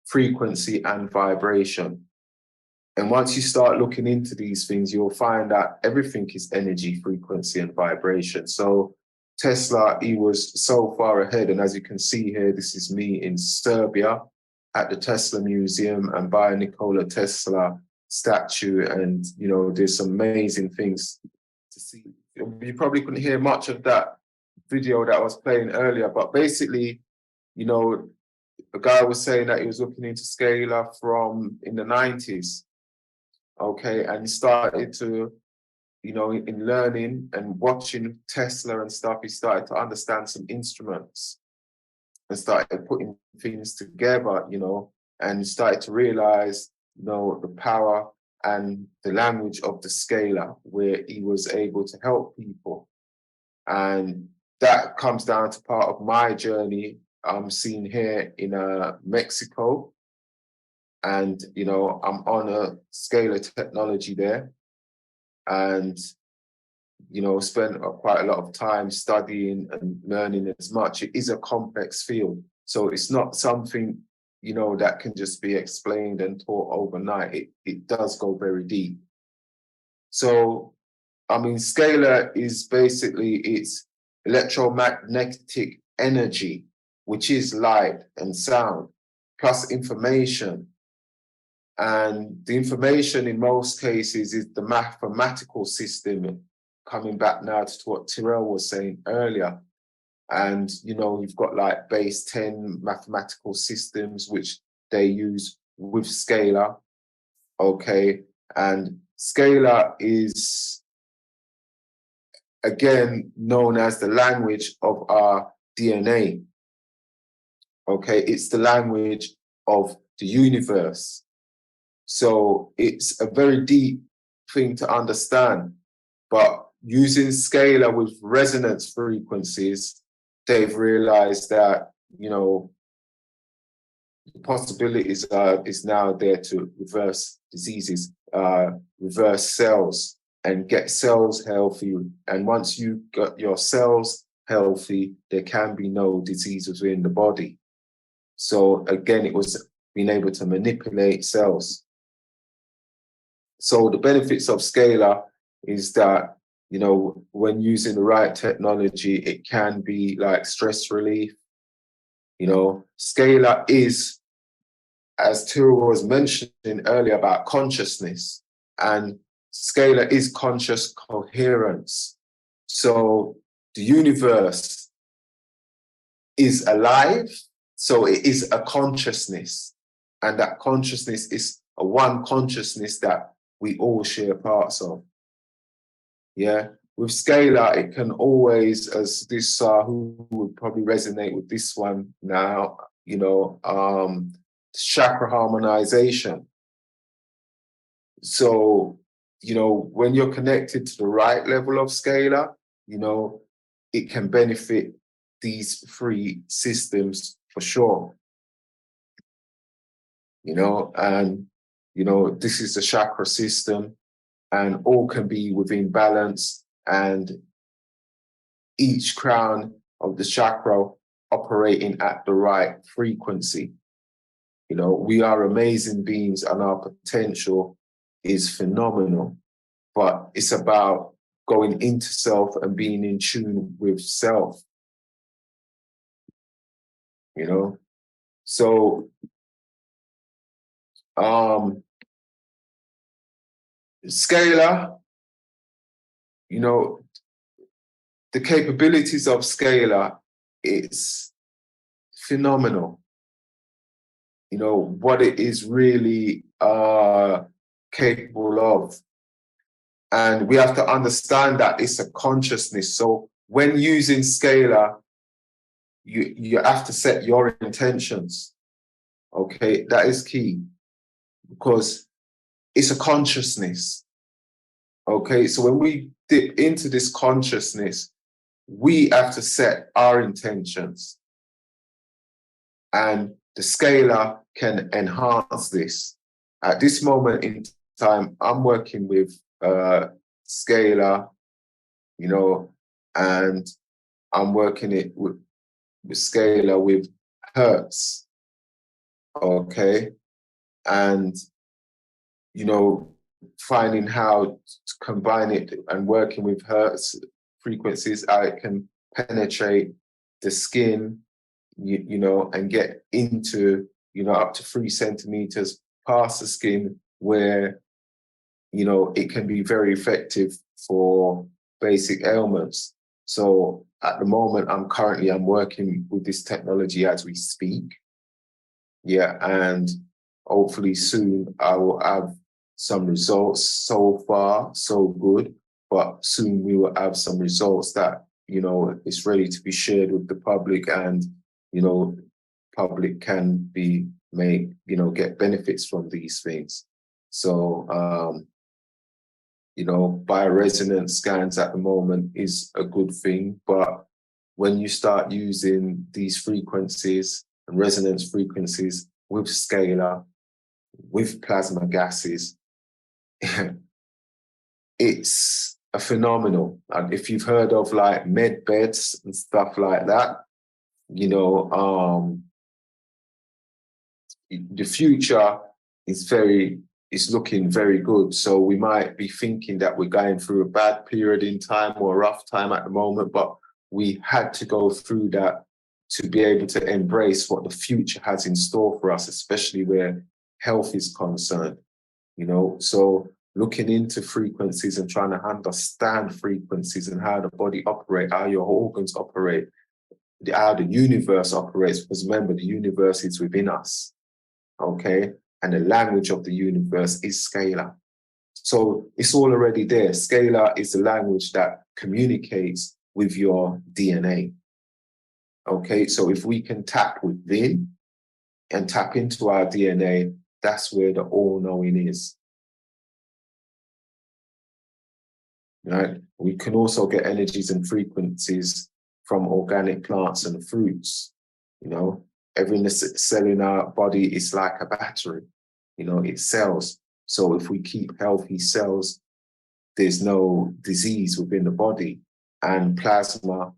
frequency, and vibration. And once you start looking into these things, you'll find that everything is energy, frequency, and vibration. So Tesla, he was so far ahead. And as you can see here, this is me in Serbia at the Tesla Museum and by a Nikola Tesla statue. And, you know, there's some amazing things to see. You probably couldn't hear much of that video that I was playing earlier, but basically, you know, a guy was saying that he was looking into scalar from in the 90s. Okay, and he started to, you know, in learning and watching Tesla and stuff, he started to understand some instruments and started putting things together, you know, and started to realize, you know, the power and the language of the scalar, where he was able to help people. And that comes down to part of my journey I'm seeing here in Mexico. And, you know, I'm on a Scalar Technology there and, you know, spent quite a lot of time studying and learning as much. It is a complex field. So it's not something, you know, that can just be explained and taught overnight. It does go very deep. So, I mean, scalar is basically, it's electromagnetic energy, which is light and sound, plus information. And the information in most cases is the mathematical system, coming back now to what Tyrell was saying earlier. And, you know, you've got like base 10 mathematical systems, which they use with scalar. Okay. And scalar is, again, known as the language of our DNA. Okay. It's the language of the universe. So it's a very deep thing to understand, but using scalar with resonance frequencies, they've realized that, you know, the possibilities is now there to reverse diseases, reverse cells and get cells healthy. And once you got your cells healthy, there can be no diseases within the body. So again, it was being able to manipulate cells. So the benefits of scalar is that, you know, when using the right technology, it can be like stress relief. You know, scalar is, as Tyrell was mentioning earlier about consciousness, and scalar is conscious coherence. So the universe is alive, so it is a consciousness, and that consciousness is a one consciousness that we all share parts of. Yeah, with scalar, it can always, as this, who would probably resonate with this one now, you know, chakra harmonization. So, you know, when you're connected to the right level of scalar, you know, it can benefit these three systems for sure. You know, and, you know, this is the chakra system, and all can be within balance, and each crown of the chakra operating at the right frequency. You know, we are amazing beings and our potential is phenomenal, but it's about going into self and being in tune with self. You know, so scalar, you know, the capabilities of scalar is phenomenal. you know, what it is really capable of. And we have to understand that it's a consciousness. So when using scalar, you have to set your intentions. Okay, that is key, because it's a consciousness. Okay, so when we dip into this consciousness, we have to set our intentions. And the scalar can enhance this. At this moment in time, I'm working with scalar, you know, and I'm working it with scalar with hertz. Okay, and you know, finding how to combine it and working with hertz frequencies, how it can penetrate the skin, you know, and get into, you know, up to 3 centimeters past the skin, where, you know, it can be very effective for basic ailments. So at the moment, I'm working with this technology as we speak. Yeah, and hopefully soon I will have some results. So far, so good, but soon we will have some results that, you know, is ready to be shared with the public, and, you know, public can be made, you know, get benefits from these things. So, you know, bioresonance scans at the moment is a good thing, but when you start using these frequencies and resonance frequencies with scalar, with plasma gases, it's a phenomenal. And if you've heard of like med beds and stuff like that, you know, the future is looking very good. So we might be thinking that we're going through a bad period in time or a rough time at the moment, but we had to go through that to be able to embrace what the future has in store for us, especially where health is concerned, you know. So looking into frequencies and trying to understand frequencies and how the body operates, how your organs operate, how the universe operates, because remember, the universe is within us, okay? And the language of the universe is scalar. So it's all already there. Scalar is the language that communicates with your DNA. Okay, so if we can tap within and tap into our DNA, that's where the all-knowing is. Right? We can also get energies and frequencies from organic plants and fruits. You know, every cell in our body is like a battery. You know, it cells. So if we keep healthy cells, there's no disease within the body. And plasma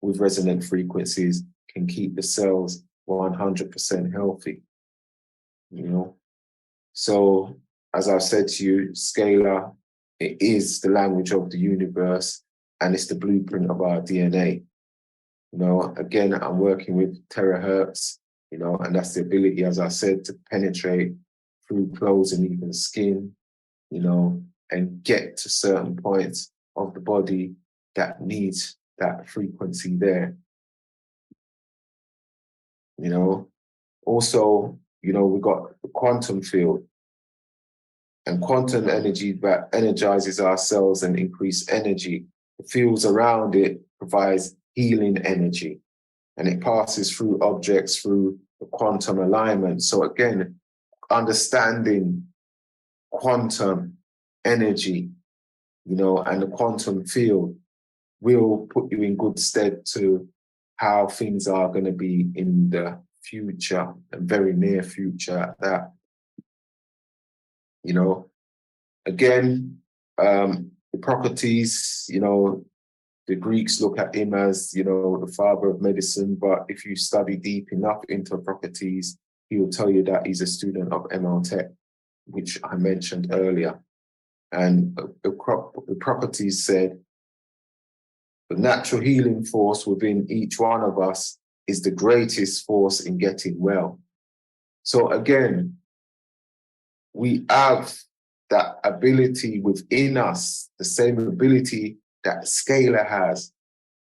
with resonant frequencies can keep the cells 100% healthy, you know. So as I've said to you, scalar, it is the language of the universe, and it's the blueprint of our DNA. You know, again, I'm working with terahertz, you know, and that's the ability, as I said, to penetrate through clothes and even skin, you know, and get to certain points of the body that needs that frequency there. You know, also, you know, we've got the quantum field, and quantum energy that energizes our cells and increase energy. The fields around it provides healing energy, and it passes through objects through the quantum alignment. So again, understanding quantum energy, you know, and the quantum field will put you in good stead to how things are going to be in the future, and very near future at that. You know, again, the properties, you know, the Greeks look at him as, you know, the father of medicine, but if you study deep enough into properties, he will tell you that he's a student of ML Tech, which I mentioned earlier. And the properties said, the natural healing force within each one of us is the greatest force in getting well. So again, we have that ability within us, the same ability that scalar has,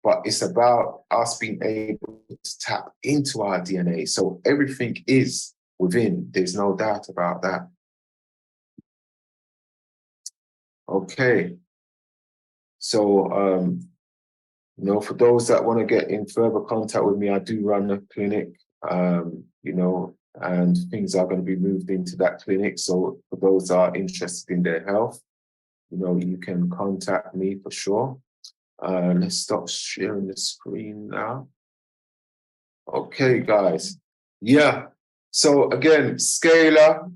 but it's about us being able to tap into our DNA. So everything is within. There's no doubt about that. Okay. So, you know, for those that want to get in further contact with me, I do run a clinic, you know, and things are going to be moved into that clinic. So for those that are interested in their health, you know, you can contact me for sure. Let's stop sharing the screen now. Okay, guys. Yeah. So again, scalar,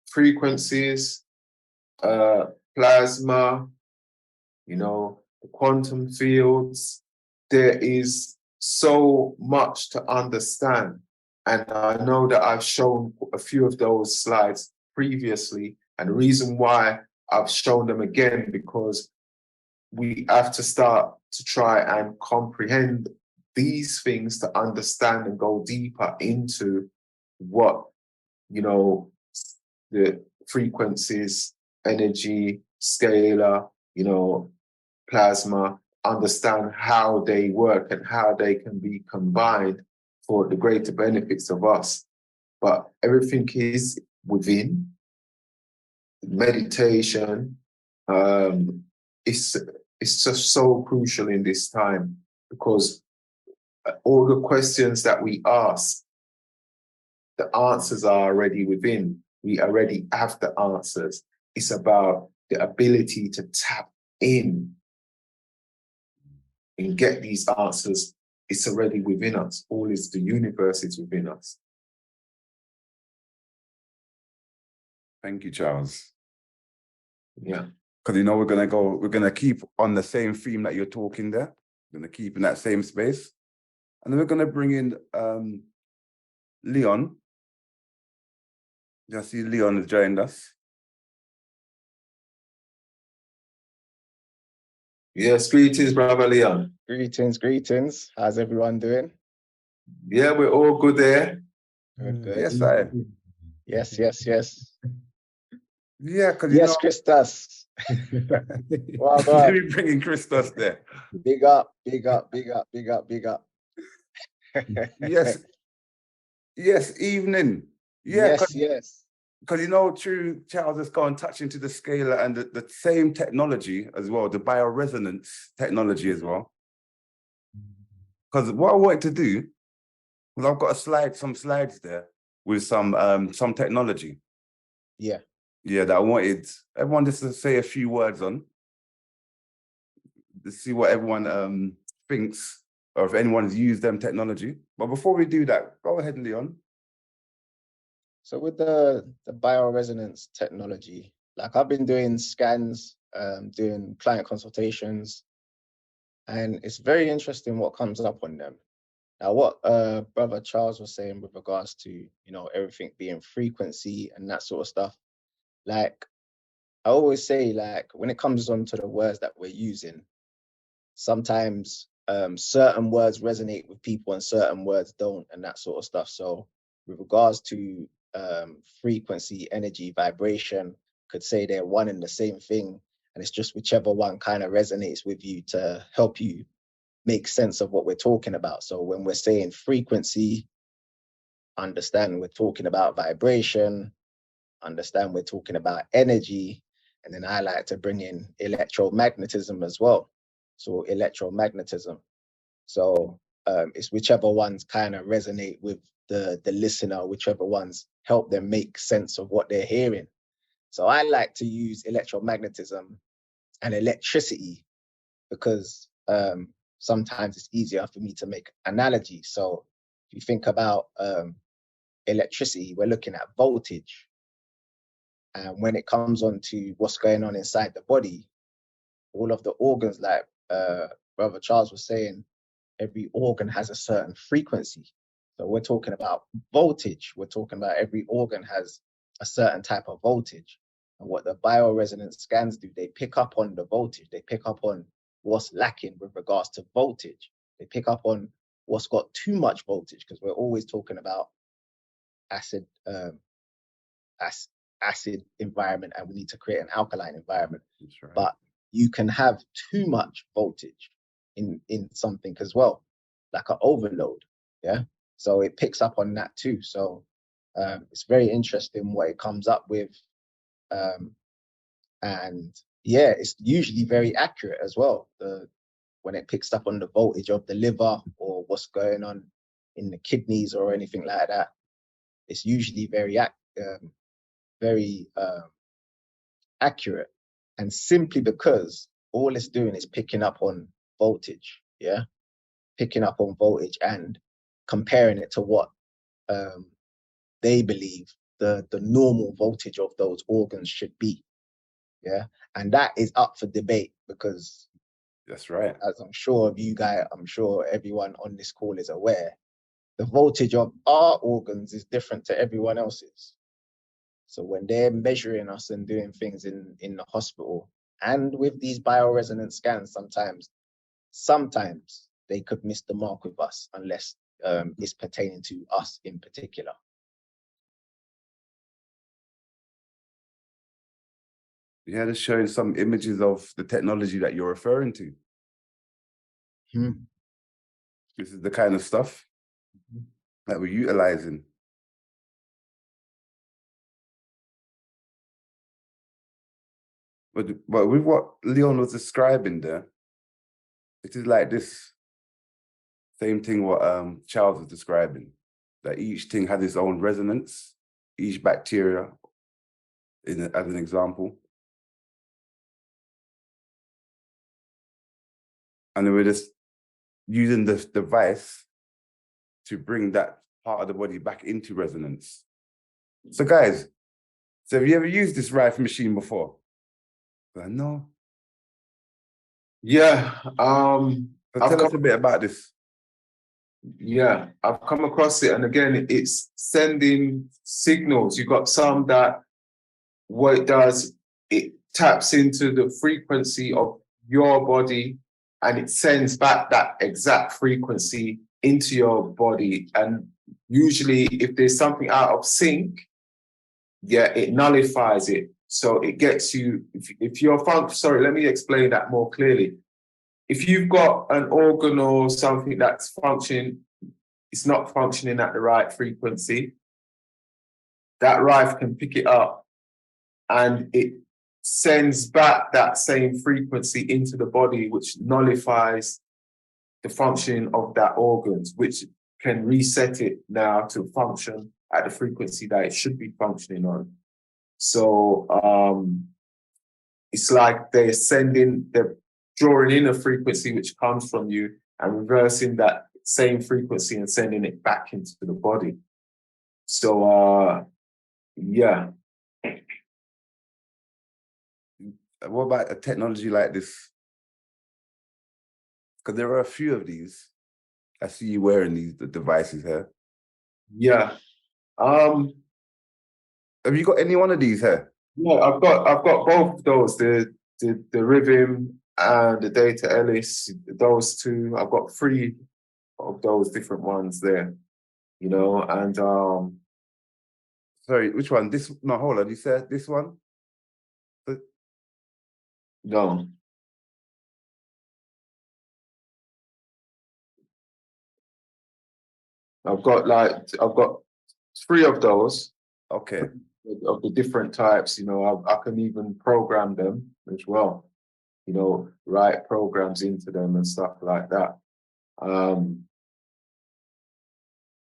frequencies, plasma, you know, the quantum fields. There is so much to understand. And I know that I've shown a few of those slides previously. And the reason why I've shown them again, because we have to start to try and comprehend these things to understand and go deeper into what, you know, the frequencies, energy, scalar, you know, plasma, understand how they work and how they can be combined for the greater benefits of us. But everything is within. Meditation, it's just so crucial in this time, because all the questions that we ask, the answers are already within. We already have the answers. It's about the ability to tap in and get these answers. It's already within us. All is the universe is within us. Thank you, Charles. Yeah. Because, you know, we're going to keep on the same theme that you're talking there. We're going to keep in that same space. And then we're going to bring in Leon. I see Leon has joined us. Yes, greetings, brother Leon. Greetings, greetings. How's everyone doing? Yeah, we're all good there. Good, good. Yes, I. Yes, yes, yes. Yeah, because yes, Christos. Well done. Let me bring in Christos there. Big up, big up, big up, big up, big up. Yes. Yes, evening. Yeah, yes. Because, you know, true, Charles has gone touch into the scalar and the same technology as well, the bioresonance technology as well. Because what I wanted to do, well, I've got some slides there with some technology. Yeah. Yeah, that I wanted everyone just to say a few words on, to see what everyone thinks, or if anyone's used them technology. But before we do that, go ahead, Leon. So with the bioresonance technology, like I've been doing scans, doing client consultations, and it's very interesting what comes up on them. Now, what Brother Charles was saying with regards to, you know, everything being frequency and that sort of stuff, like I always say, like when it comes on to the words that we're using, sometimes certain words resonate with people and certain words don't, and that sort of stuff. So with regards to frequency, energy, vibration, could say they're one and the same thing, and it's just whichever one kind of resonates with you to help you make sense of what we're talking about. So when we're saying frequency, understand we're talking about vibration, understand we're talking about energy, and then I like to bring in electromagnetism as well. So electromagnetism. So it's whichever ones kind of resonate with the listener, whichever ones help them make sense of what they're hearing. So I like to use electromagnetism and electricity because sometimes it's easier for me to make analogies. So if you think about electricity, we're looking at voltage. And when it comes on to what's going on inside the body, all of the organs, like Brother Charles was saying, every organ has a certain frequency. So we're talking about voltage. We're talking about every organ has a certain type of voltage. And what the bioresonance scans do, they pick up on the voltage. They pick up on what's lacking with regards to voltage. They pick up on what's got too much voltage, because we're always talking about acid environment, and we need to create an alkaline environment. That's right. But you can have too much voltage in something as well, like an overload. Yeah. So it picks up on that too. So It's very interesting what it comes up with. And yeah, it's usually very accurate as well. When it picks up on the voltage of the liver or what's going on in the kidneys or anything like that, it's usually very accurate. And simply because all it's doing is picking up on voltage, picking up on voltage and comparing it to what they believe the normal voltage of those organs should be. And that is up for debate, because that's right, as I'm sure everyone on this call is aware, the voltage of our organs is different to everyone else's. So when they're measuring us and doing things in the hospital and with these bioresonance scans, sometimes they could miss the mark with us unless it's pertaining to us in particular. Yeah, just showing some images of the technology that you're referring to. This is the kind of stuff that we're utilizing. But with what Leon was describing there, it is like this same thing what Charles was describing, that each thing has its own resonance, each bacteria, as an example. And then we're just using this device to bring that part of the body back into resonance. So guys, have you ever used this rifle machine before? No. Yeah. So tell us a bit about this. Yeah, I've come across it, and again, it's sending signals. You've got some that what it does, it taps into the frequency of your body and it sends back that exact frequency into your body. And usually if there's something out of sync, it nullifies it. So it gets you, if you're sorry, let me explain that more clearly. If you've got an organ or something that's functioning, it's not functioning at the right frequency, that rifle can pick it up and it sends back that same frequency into the body, which nullifies the functioning of that organ, which can reset it now to function at the frequency that it should be functioning on. So it's like they're drawing in a frequency which comes from you and reversing that same frequency and sending it back into the body. So yeah. What about a technology like this? Because there are a few of these. I see you wearing the devices here. Yeah. Have you got any one of these here? Yeah, I've got both of those. The Rhythm and the Data Ellis. Those two. I've got 3 of those different ones there. You know, and sorry, which one? This? No, hold on. You said this one? No. I've got 3 of those. Okay. Of the different types, you know, I can even program them as well, you know, write programs into them and stuff like that.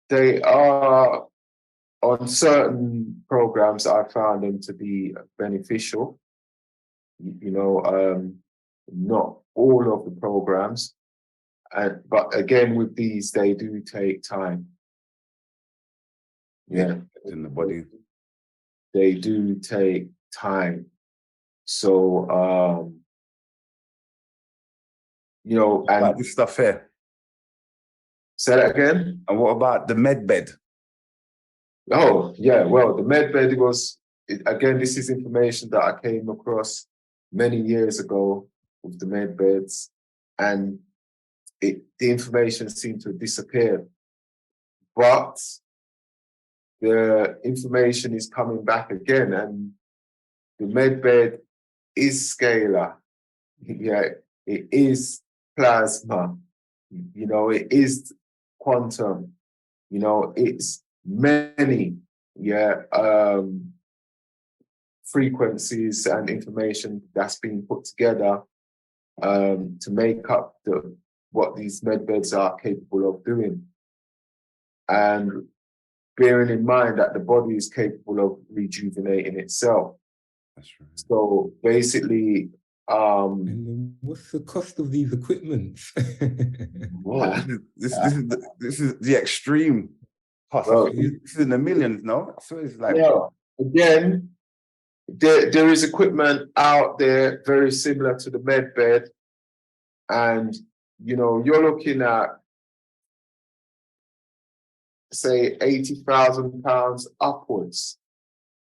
They are, on certain programs, I found them to be beneficial, you know, not all of the programs. But again, with these, they do take time. Yeah. In the body. They do take time. So, you know, and about this stuff here. Say that again. And what about the med bed? Oh, yeah. Well, the med bed again, this is information that I came across many years ago with the med beds, and the information seemed to have disappeared. But the information is coming back again, and the med bed is scalar. Yeah, it is plasma. You know, it is quantum. You know, it's many frequencies and information that's being put together to make up what these medbeds are capable of doing. And bearing in mind that the body is capable of rejuvenating itself. That's right. So basically, And then what's the cost of these equipments? Whoa, this is the extreme cost. Well, This is in the millions, no? So it's like again, there is equipment out there very similar to the med bed, and you're looking at, say, £80,000 upwards.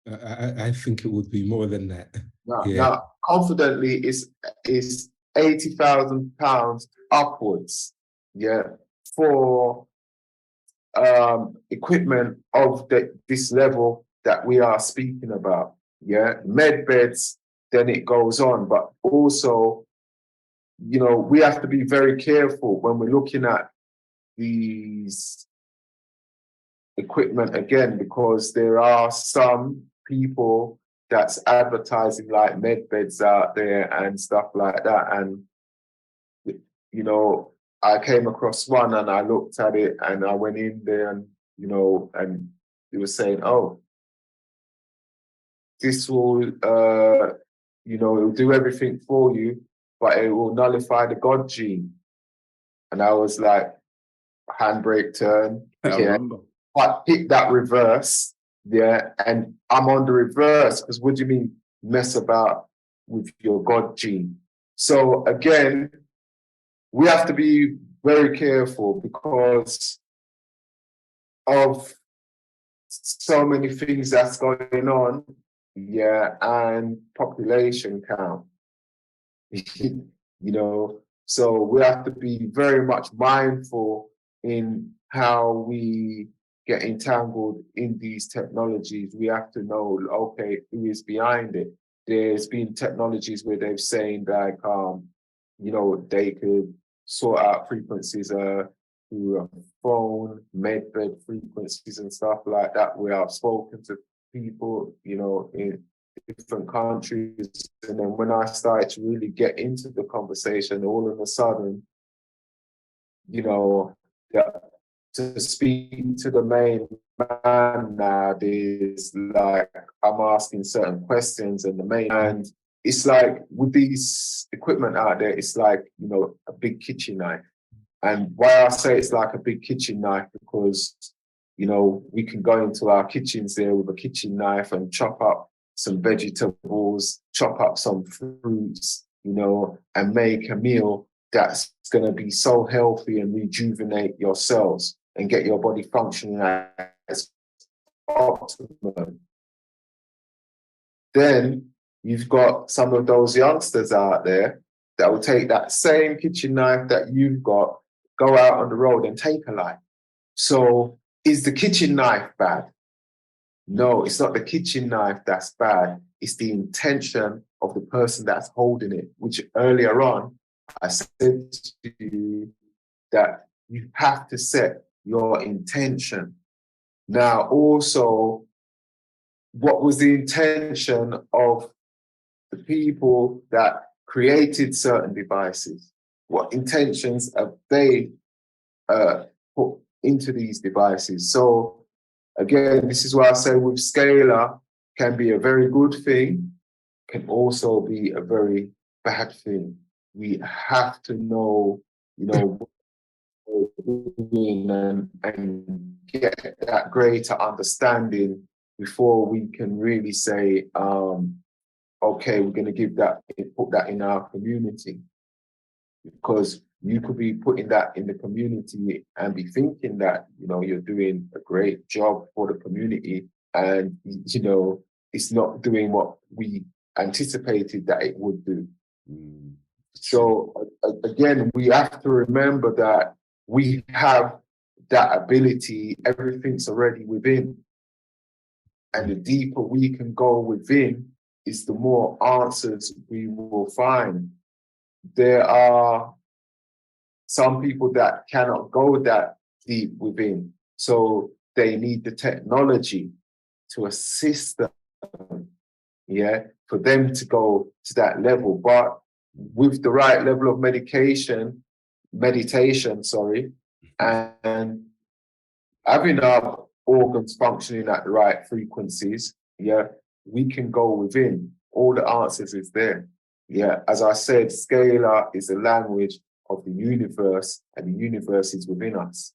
I think it would be more than that. Now confidently, it's £80,000 upwards. For equipment of this level that we are speaking about. Med beds, then it goes on, but also, we have to be very careful when we're looking at these equipment again, because there are some people that's advertising like med beds out there and stuff like that. And, I came across one and I looked at it and I went in there and, and they were saying, oh, this will, it will do everything for you, but it will nullify the God gene. And I was like, handbrake turn. But hit that reverse, and I'm on the reverse, because what do you mean mess about with your God gene? So again, we have to be very careful because of so many things that's going on, and population count. So we have to be very much mindful in how we get entangled in these technologies. We have to know, okay, who is behind it. There's been technologies where they've saying like, they could sort out frequencies through a phone, medbed frequencies and stuff like that, where I've spoken to people, in different countries. And then when I started to really get into the conversation, all of a sudden, to speak to the main man nowadays, like I'm asking certain questions and it's like with these equipment out there, it's like, a big kitchen knife. And why I say it's like a big kitchen knife, because, we can go into our kitchens there with a kitchen knife and chop up some vegetables, chop up some fruits, and make a meal that's going to be so healthy and rejuvenate your cells and get your body functioning as optimum. Then you've got some of those youngsters out there that will take that same kitchen knife that you've got, go out on the road and take a life. So is the kitchen knife bad? No, it's not the kitchen knife that's bad. It's the intention of the person that's holding it, which earlier on I said to you that you have to set your intention. Now, also, what was the intention of the people that created certain devices? What intentions have they put into these devices? So again, this is why I say with Scalar can be a very good thing, can also be a very bad thing. We have to know, what we're doing and get that greater understanding before we can really say, okay, we're going to put that in our community. Because you could be putting that in the community and be thinking that, you're doing a great job for the community, and, it's not doing what we anticipated that it would do. So again, we have to remember that we have that ability, everything's already within. And the deeper we can go within is the more answers we will find. There are some people that cannot go that deep within, so they need the technology. to assist them, yeah, for them to go to that level. But with the right level of meditation, and having our organs functioning at the right frequencies, yeah, we can go within. All the answers is there. Yeah, as I said, scalar is the language of the universe, and the universe is within us.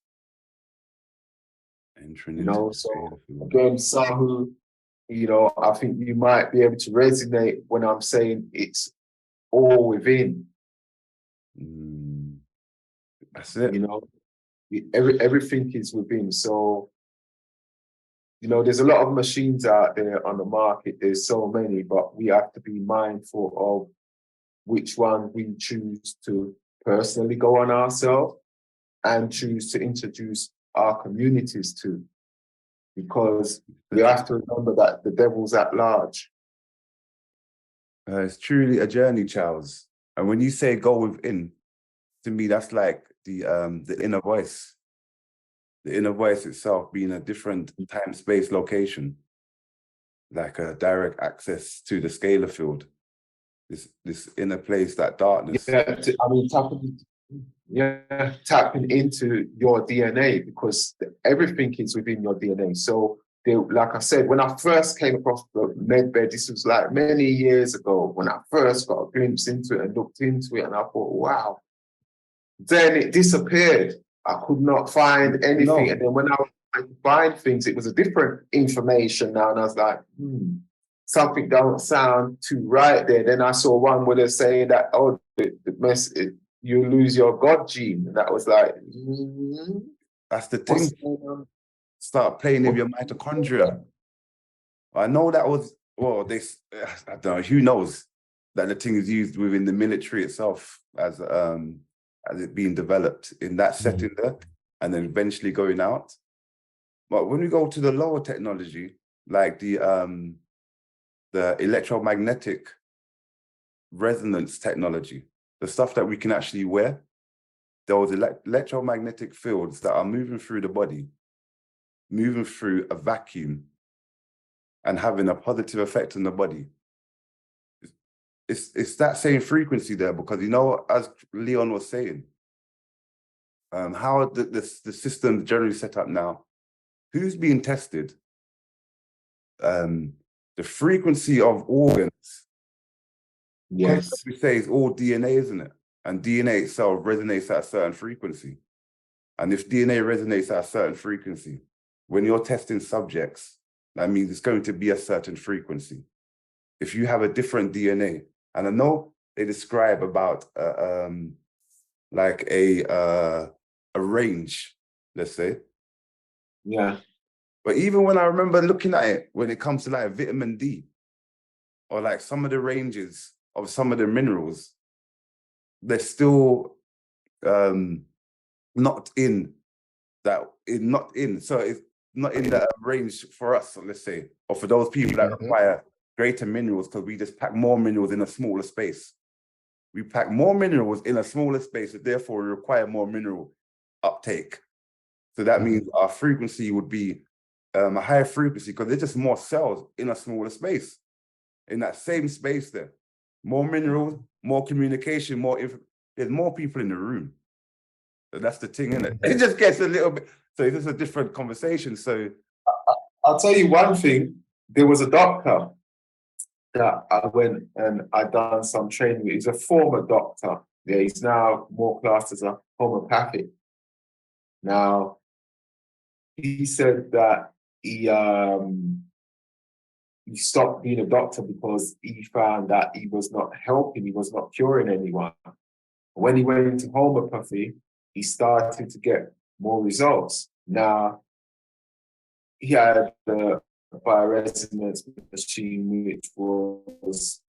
Entering You into know, the so scale field. again, Sahu, you know, I think you might be able to resonate when I'm saying it's all within. That's it. You know, everything is within. So, you know, there's a lot of machines out there on the market. There's so many, but we have to be mindful of which one we choose to personally go on ourselves and choose to introduce our communities to. Because we have to remember that the devil's at large. It's truly a journey, Charles. And when you say go within, to me, that's like the inner voice. The inner voice itself being a different time, space, location, like a direct access to the scalar field. This inner place, that darkness. Yeah, I mean, tapping into your DNA, because everything is within your DNA. So, like I said, when I first came across the medbed, this was like many years ago, when I first got a glimpse into it and looked into it, and I thought, wow. Then it disappeared. I could not find anything. No. And then when I was trying to find things, it was a different information now. And I was like, something don't sound too right there. Then I saw one where they're saying that, oh, you lose your God gene. And that was like, that's the thing. Start playing with your mitochondria. I know that was, well, I don't know, who knows that the thing is used within the military itself as it being developed in that setting there, and then eventually going out. But when we go to the lower technology, like the electromagnetic resonance technology, the stuff that we can actually wear, those electromagnetic fields that are moving through the body, moving through a vacuum and having a positive effect on the body. It's that same frequency there, because, you know, as Leon was saying, how the system generally set up now, who's being tested, the frequency of organs. Yes. We say it's all DNA, isn't it? And DNA itself resonates at a certain frequency. And if DNA resonates at a certain frequency, when you're testing subjects, that means it's going to be a certain frequency. If you have a different DNA, and I know they describe about like a range, let's say. Yeah. But even when I remember looking at it, when it comes to like vitamin D, or like some of the ranges of some of the minerals, they're still not in that, so it's not in that range for us, let's say, or for those people that require greater minerals, because we just pack more minerals in a smaller space. We pack more minerals in a smaller space, and therefore we require more mineral uptake. So that means our frequency would be a higher frequency, because there's just more cells in a smaller space. In that same space there, more minerals, more communication, there's more people in the room. So that's the thing, isn't it? It just gets a little bit, so this is a different conversation. So I'll tell you one thing. There was a doctor that I went and I done some training with. He's a former doctor. Yeah, he's now more classed as a homeopathic. Now, he said that he stopped being a doctor because he found that he was not helping, he was not curing anyone. When he went into homeopathy, he started to get more results. Now, he had the bioresonance machine, which was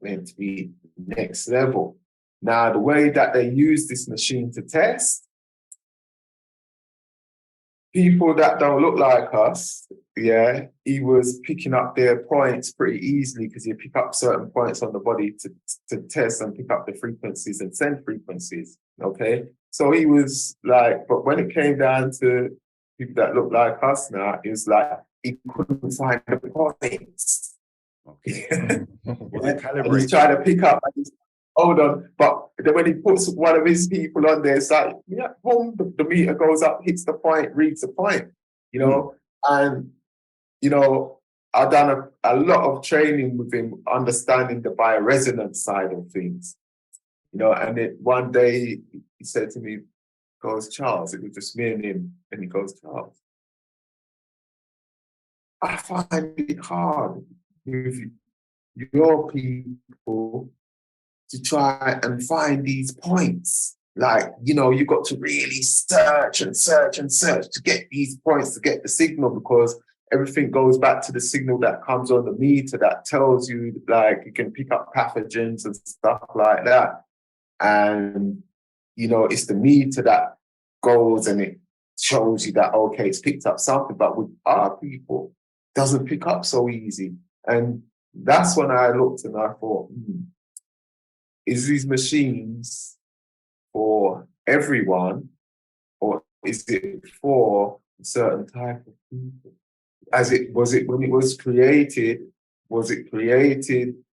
meant to be next level. Now, the way that they use this machine to test, people that don't look like us, yeah, he was picking up their points pretty easily, because he'd pick up certain points on the body to test and pick up the frequencies and send frequencies, okay? So he was like, but when it came down to people that look like us now, it was like he couldn't find the points. Okay. Was Yeah, it and he's calibrated? trying to pick up. And he's, hold on, but then when he puts one of his people on there, it's like, yeah, boom, the meter goes up, hits the point, reads the point, you know. And you know, I've done a lot of training with him, understanding the bioresonance side of things, you know. And it, one day he said to me, goes, Charles, it was just me and him, and he goes, Charles, I find it hard with your people to try and find these points. Like, you know, you've got to really search and search and search to get these points, to get the signal, because everything goes back to the signal that comes on the meter that tells you, like, you can pick up pathogens and stuff like that. And, you know, it's the meter that goes and it shows you that, okay, it's picked up something. But with our people, it doesn't pick up so easy. And that's when I looked and I thought, is these machines for everyone, or is it for a certain type of people? Was it when it was created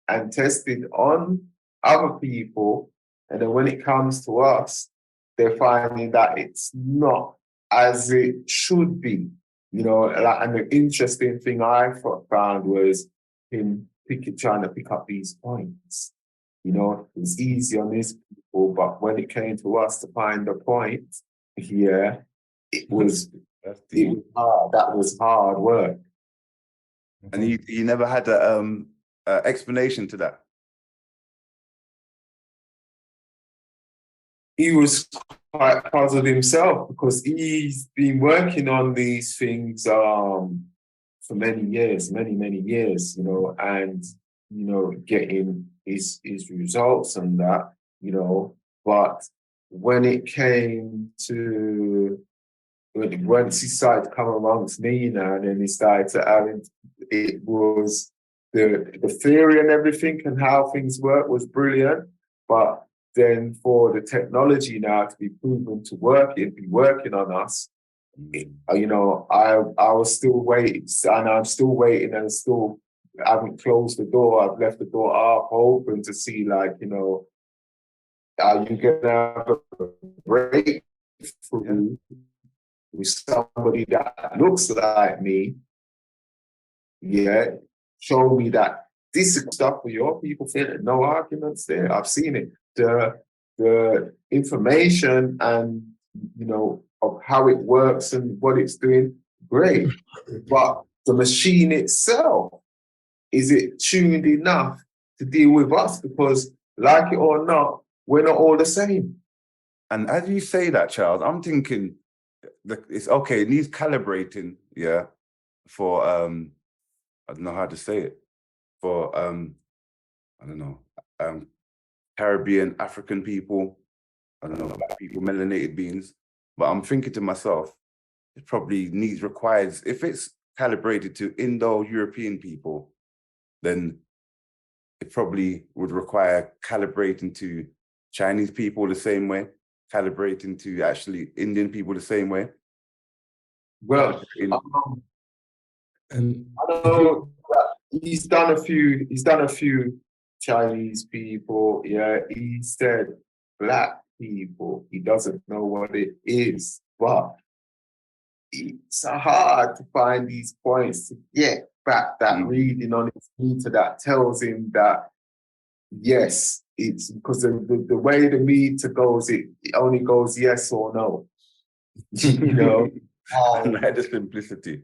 and tested on other people, and then when it comes to us, they're finding that it's not as it should be, you know. And the interesting thing I found was him trying to pick up these points. You know, it was easy on these people, but when it came to us to find the point, yeah, it was hard. That was hard work. And you never had a explanation to that? He was quite puzzled himself because he's been working on these things for many years, many years, you know, and, you know, getting his results and that, you know. But when it came to, once he started to come amongst me now, and then he started to have it was the theory and everything and how things work was brilliant, but then for the technology now to be proven to work, it'd be working on us. You know, I was still waiting, and I'm still waiting, and still haven't closed the door. I've left the door half open to see, like, you know, are you gonna have a breakthrough with somebody that looks like me? Yeah, show me that this is stuff for your people. No arguments there. I've seen it. The information and, you know, of how it works and what it's doing, great. But the machine itself, is it tuned enough to deal with us? Because, like it or not, we're not all the same. And as you say that, Charles, I'm thinking it's okay, it needs calibrating, yeah, for I don't know how to say it, for I don't know, Caribbean, African people, I don't know, black people, melanated beings. But I'm thinking to myself, it probably requires, if it's calibrated to Indo-European people, then it probably would require calibrating to Chinese people the same way, calibrating to actually Indian people the same way. Well, And I know he's done a few Chinese people. Yeah, he said black people. He doesn't know what it is, but it's hard to find these points to get back that reading on his meter that tells him that, yes, it's because the way the meter goes, it only goes yes or no. You know, Like the simplicity.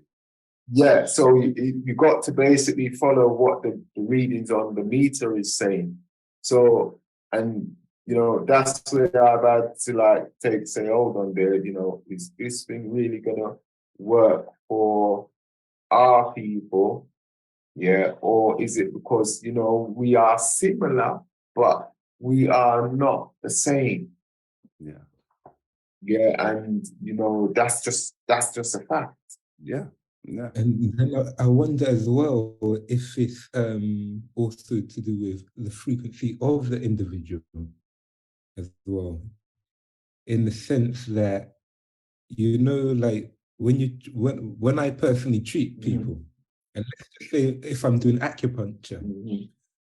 yeah, so you got to basically follow what the readings on the meter is saying. So, and, you know, that's where I've had to, like, say, hold on there, you know, is this thing really gonna work for our people? Yeah, or is it because, you know, we are similar, but we are not the same? Yeah. Yeah, and, you know, that's just a fact. Yeah. Yeah. And then I wonder as well if it's also to do with the frequency of the individual as well, in the sense that, you know, like when I personally treat people, and let's just say if I'm doing acupuncture,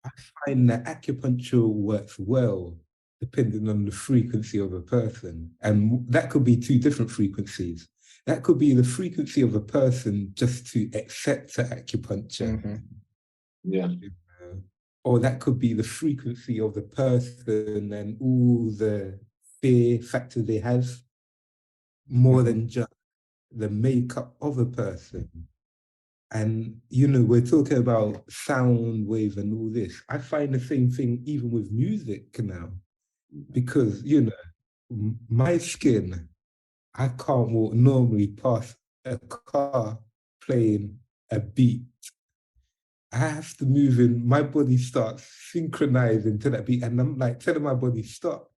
I find that acupuncture works well depending on the frequency of a person. And that could be two different frequencies. That could be the frequency of a person just to accept acupuncture. Yeah. Or that could be the frequency of the person and all the fear factor they have, more than just the makeup of a person. And, you know, we're talking about sound wave and all this. I find the same thing even with music now, because, you know, my skin, I can't walk normally past a car playing a beat. I have to move in, my body starts synchronizing to that beat, and I'm like telling my body, stop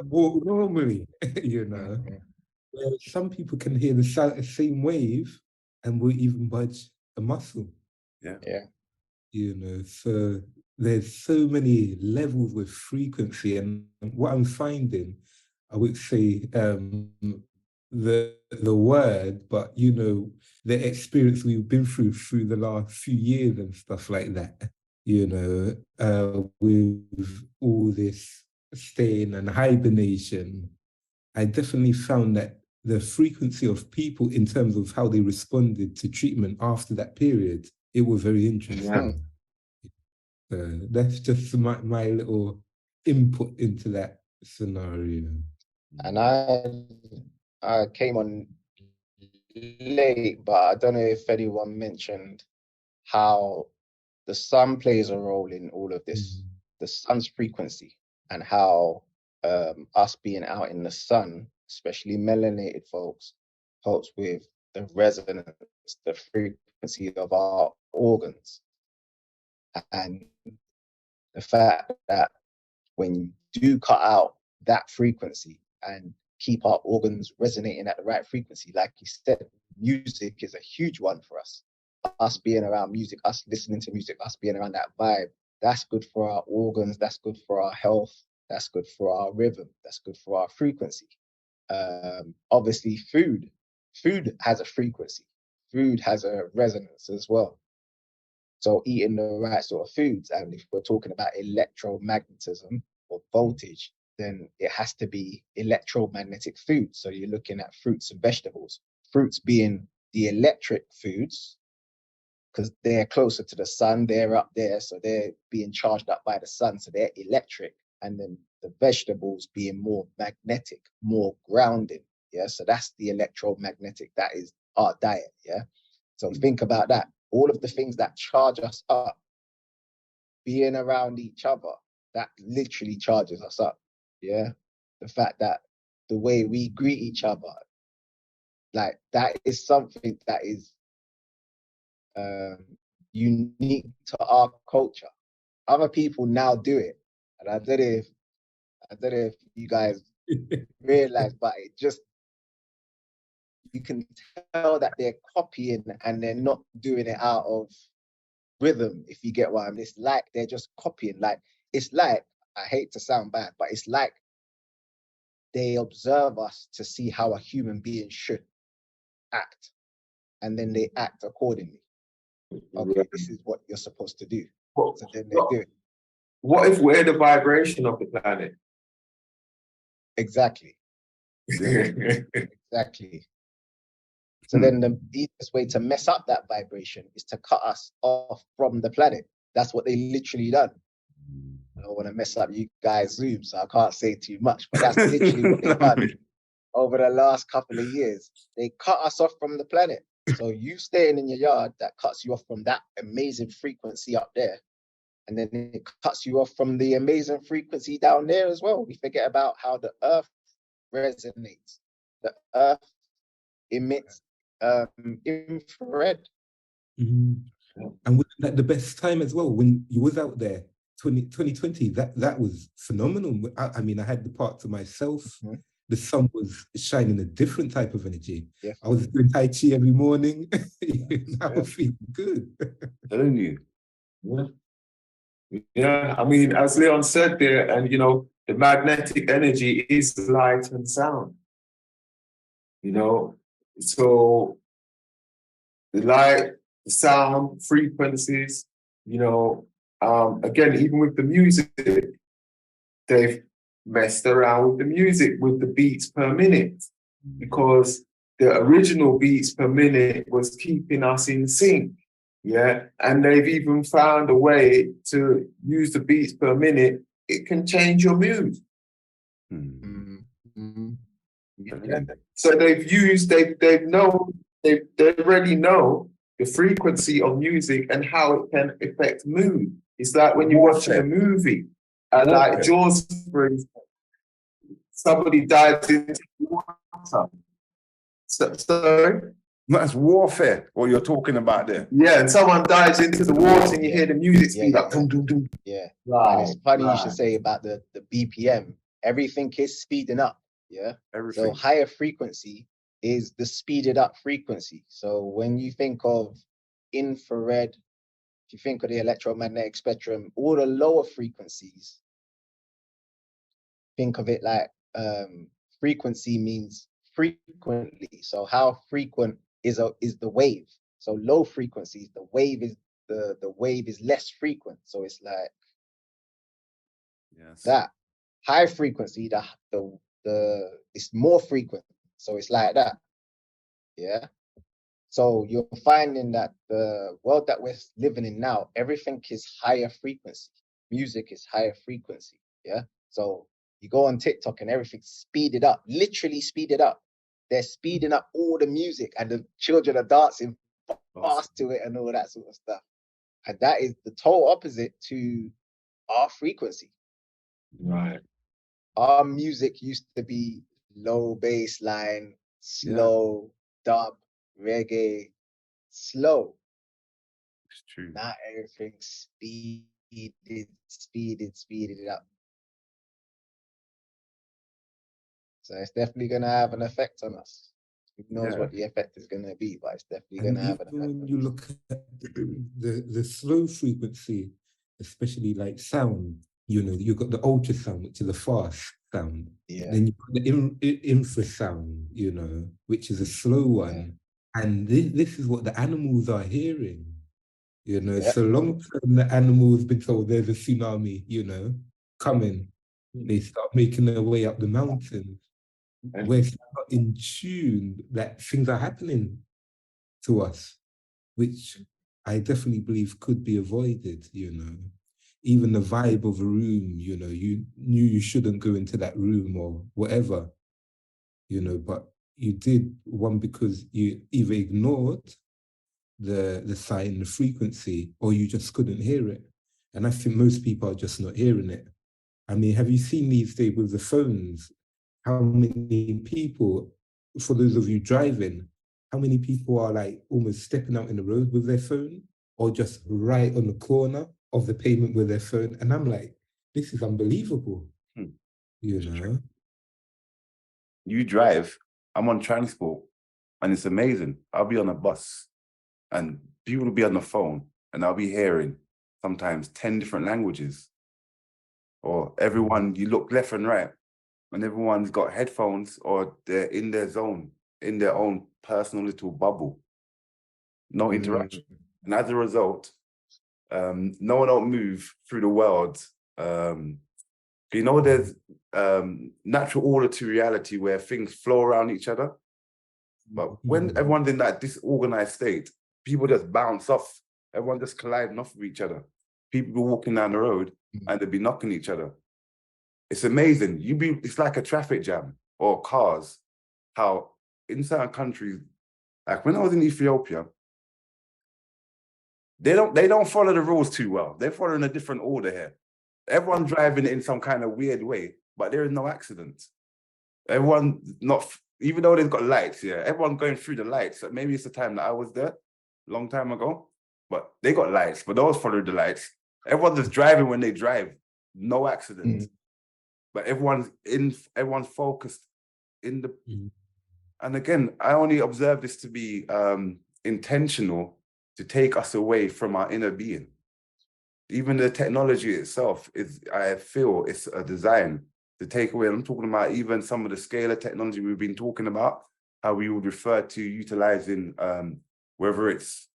walk normally, you know. Where some people can hear the same wave and will even budge a muscle. Yeah. You know, so there's so many levels with frequency, and what I'm finding, I would say, the word, but you know, the experience we've been through the last few years and stuff like that. You know, with all this staying and hibernation, I definitely found that the frequency of people in terms of how they responded to treatment after that period, it was very interesting. That's just my little input into that scenario. And I came on late, but I don't know if anyone mentioned how the sun plays a role in all of this, the sun's frequency, and how us being out in the sun, especially melanated folks, helps with the resonance, the frequency of our organs. And the fact that when you do cut out that frequency and keep our organs resonating at the right frequency, like you said, music is a huge one for us. Us being around music, us listening to music, us being around that vibe, that's good for our organs, that's good for our health, that's good for our rhythm, that's good for our frequency. Obviously, food has a frequency, food has a resonance as well. So eating the right sort of foods, and if we're talking about electromagnetism or voltage, then it has to be electromagnetic food. So you're looking at fruits and vegetables, fruits being the electric foods, because they're closer to the sun, they're up there, so they're being charged up by the sun, so they're electric. And then the vegetables being more magnetic, more grounding. Yeah, so that's the electromagnetic, that is our diet. Yeah, so think about that. All of the things that charge us up, being around each other, that literally charges us up. Yeah, the fact that the way we greet each other, like that is something that is unique to our culture. Other people now do it, and I don't know if you guys realize, but it just, you can tell that they're copying and they're not doing it out of rhythm, if you get what I mean. It's like they're just copying. Like, it's like, I hate to sound bad, but it's like they observe us to see how a human being should act, and then they act accordingly. Okay, this is what you're supposed to do. So then they do it. What if we're the vibration of the planet? Exactly. Exactly. So then the easiest way to mess up that vibration is to cut us off from the planet. That's what they literally done. I don't want to mess up you guys' Zoom, so I can't say too much, but that's literally what they've done over the last couple of years. They cut us off from the planet. So you staying in your yard, that cuts you off from that amazing frequency up there. And then it cuts you off from the amazing frequency down there as well. We forget about how the earth resonates. The earth emits infrared. And was that the best time as well when you was out there? 2020, that was phenomenal. I mean, I had the part to myself. The sun was shining a different type of energy. Yeah. I was doing Tai Chi every morning. I was feeling good. Telling you. Yeah, I mean, as Leon said there, and you know, the magnetic energy is light and sound. You know, So the light, the sound, frequencies, you know, again, even with the music, they've messed around with the music with the beats per minute, because the original beats per minute was keeping us in sync. Yeah. And they've even found a way to use the beats per minute. It can change your mood. Yeah. So they already know the frequency of music and how it can affect mood. It's like when you're watching a movie, like Jaws, for instance, somebody dives into water. Sorry? That's warfare, what you're talking about there. Yeah, and someone dives into the water and you hear the music speed up. Dum, dum, dum. Yeah. Right, And it's funny you should say about the BPM. Everything is speeding up. Yeah. Everything. So higher frequency is the speeded up frequency. So when you think of infrared, if you think of the electromagnetic spectrum, all the lower frequencies, think of it like frequency means frequently. So how frequent is the wave? So low frequencies, the wave is less frequent. So it's like that. High frequency, the it's more frequent. So it's like that. Yeah. So you're finding that the world that we're living in now, everything is higher frequency. Music is higher frequency. Yeah. So you go on TikTok and everything's speeded up, literally speeded up. They're speeding up all the music and the children are dancing fast to it and all that sort of stuff. And that is the total opposite to our frequency. Right. Our music used to be low bass line, slow, dub, reggae, slow. It's true. Now everything's speeded up. So it's definitely going to have an effect on us. Who knows what the effect is going to be, but it's definitely going to have an effect. When you look at the slow frequency, especially like sound, you know, you've got the ultrasound, which is a fast sound. Yeah. Then you've got the infrasound, you know, which is a slow one. Yeah. And this is what the animals are hearing. You know, so long term the animals been told there's a tsunami, you know, coming. They start making their way up the mountains. We're not in tune that things are happening to us, which I definitely believe could be avoided, you know. Even the vibe of a room, you know, you knew you shouldn't go into that room or whatever, you know, but you did, one, because you either ignored the sign, the frequency, or you just couldn't hear it. And I think most people are just not hearing it. I mean, have you seen these days with the phones, how many people, for those of you driving, how many people are like almost stepping out in the road with their phone, or just right on the corner of the pavement with their phone? And I'm like, this is unbelievable, you know? You drive, I'm on transport, and it's amazing. I'll be on a bus, and people will be on the phone, and I'll be hearing sometimes 10 different languages. Or everyone, you look left and right, and everyone's got headphones, or they're in their zone, in their own personal little bubble. No interaction. And as a result, no one will move through the world. You know, there's natural order to reality where things flow around each other. But when everyone's in that disorganized state, people just bounce off. Everyone just colliding off of each other. People be walking down the road and they'd be knocking each other. It's amazing. It's like a traffic jam or cars. How in certain countries, like when I was in Ethiopia, they don't follow the rules too well. They're following a different order here. Everyone's driving in some kind of weird way, but there is no accidents. Everyone even though they've got lights, everyone going through the lights. Maybe it's the time that I was there, long time ago, but they got lights, but those follow the lights. Everyone's just driving when they drive, no accidents. But everyone's focused in the. And again, I only observe this to be intentional to take us away from our inner being. Even the technology itself I feel it's a design to take away. I'm talking about even some of the scalar technology we've been talking about. how we would refer to utilizing whether it's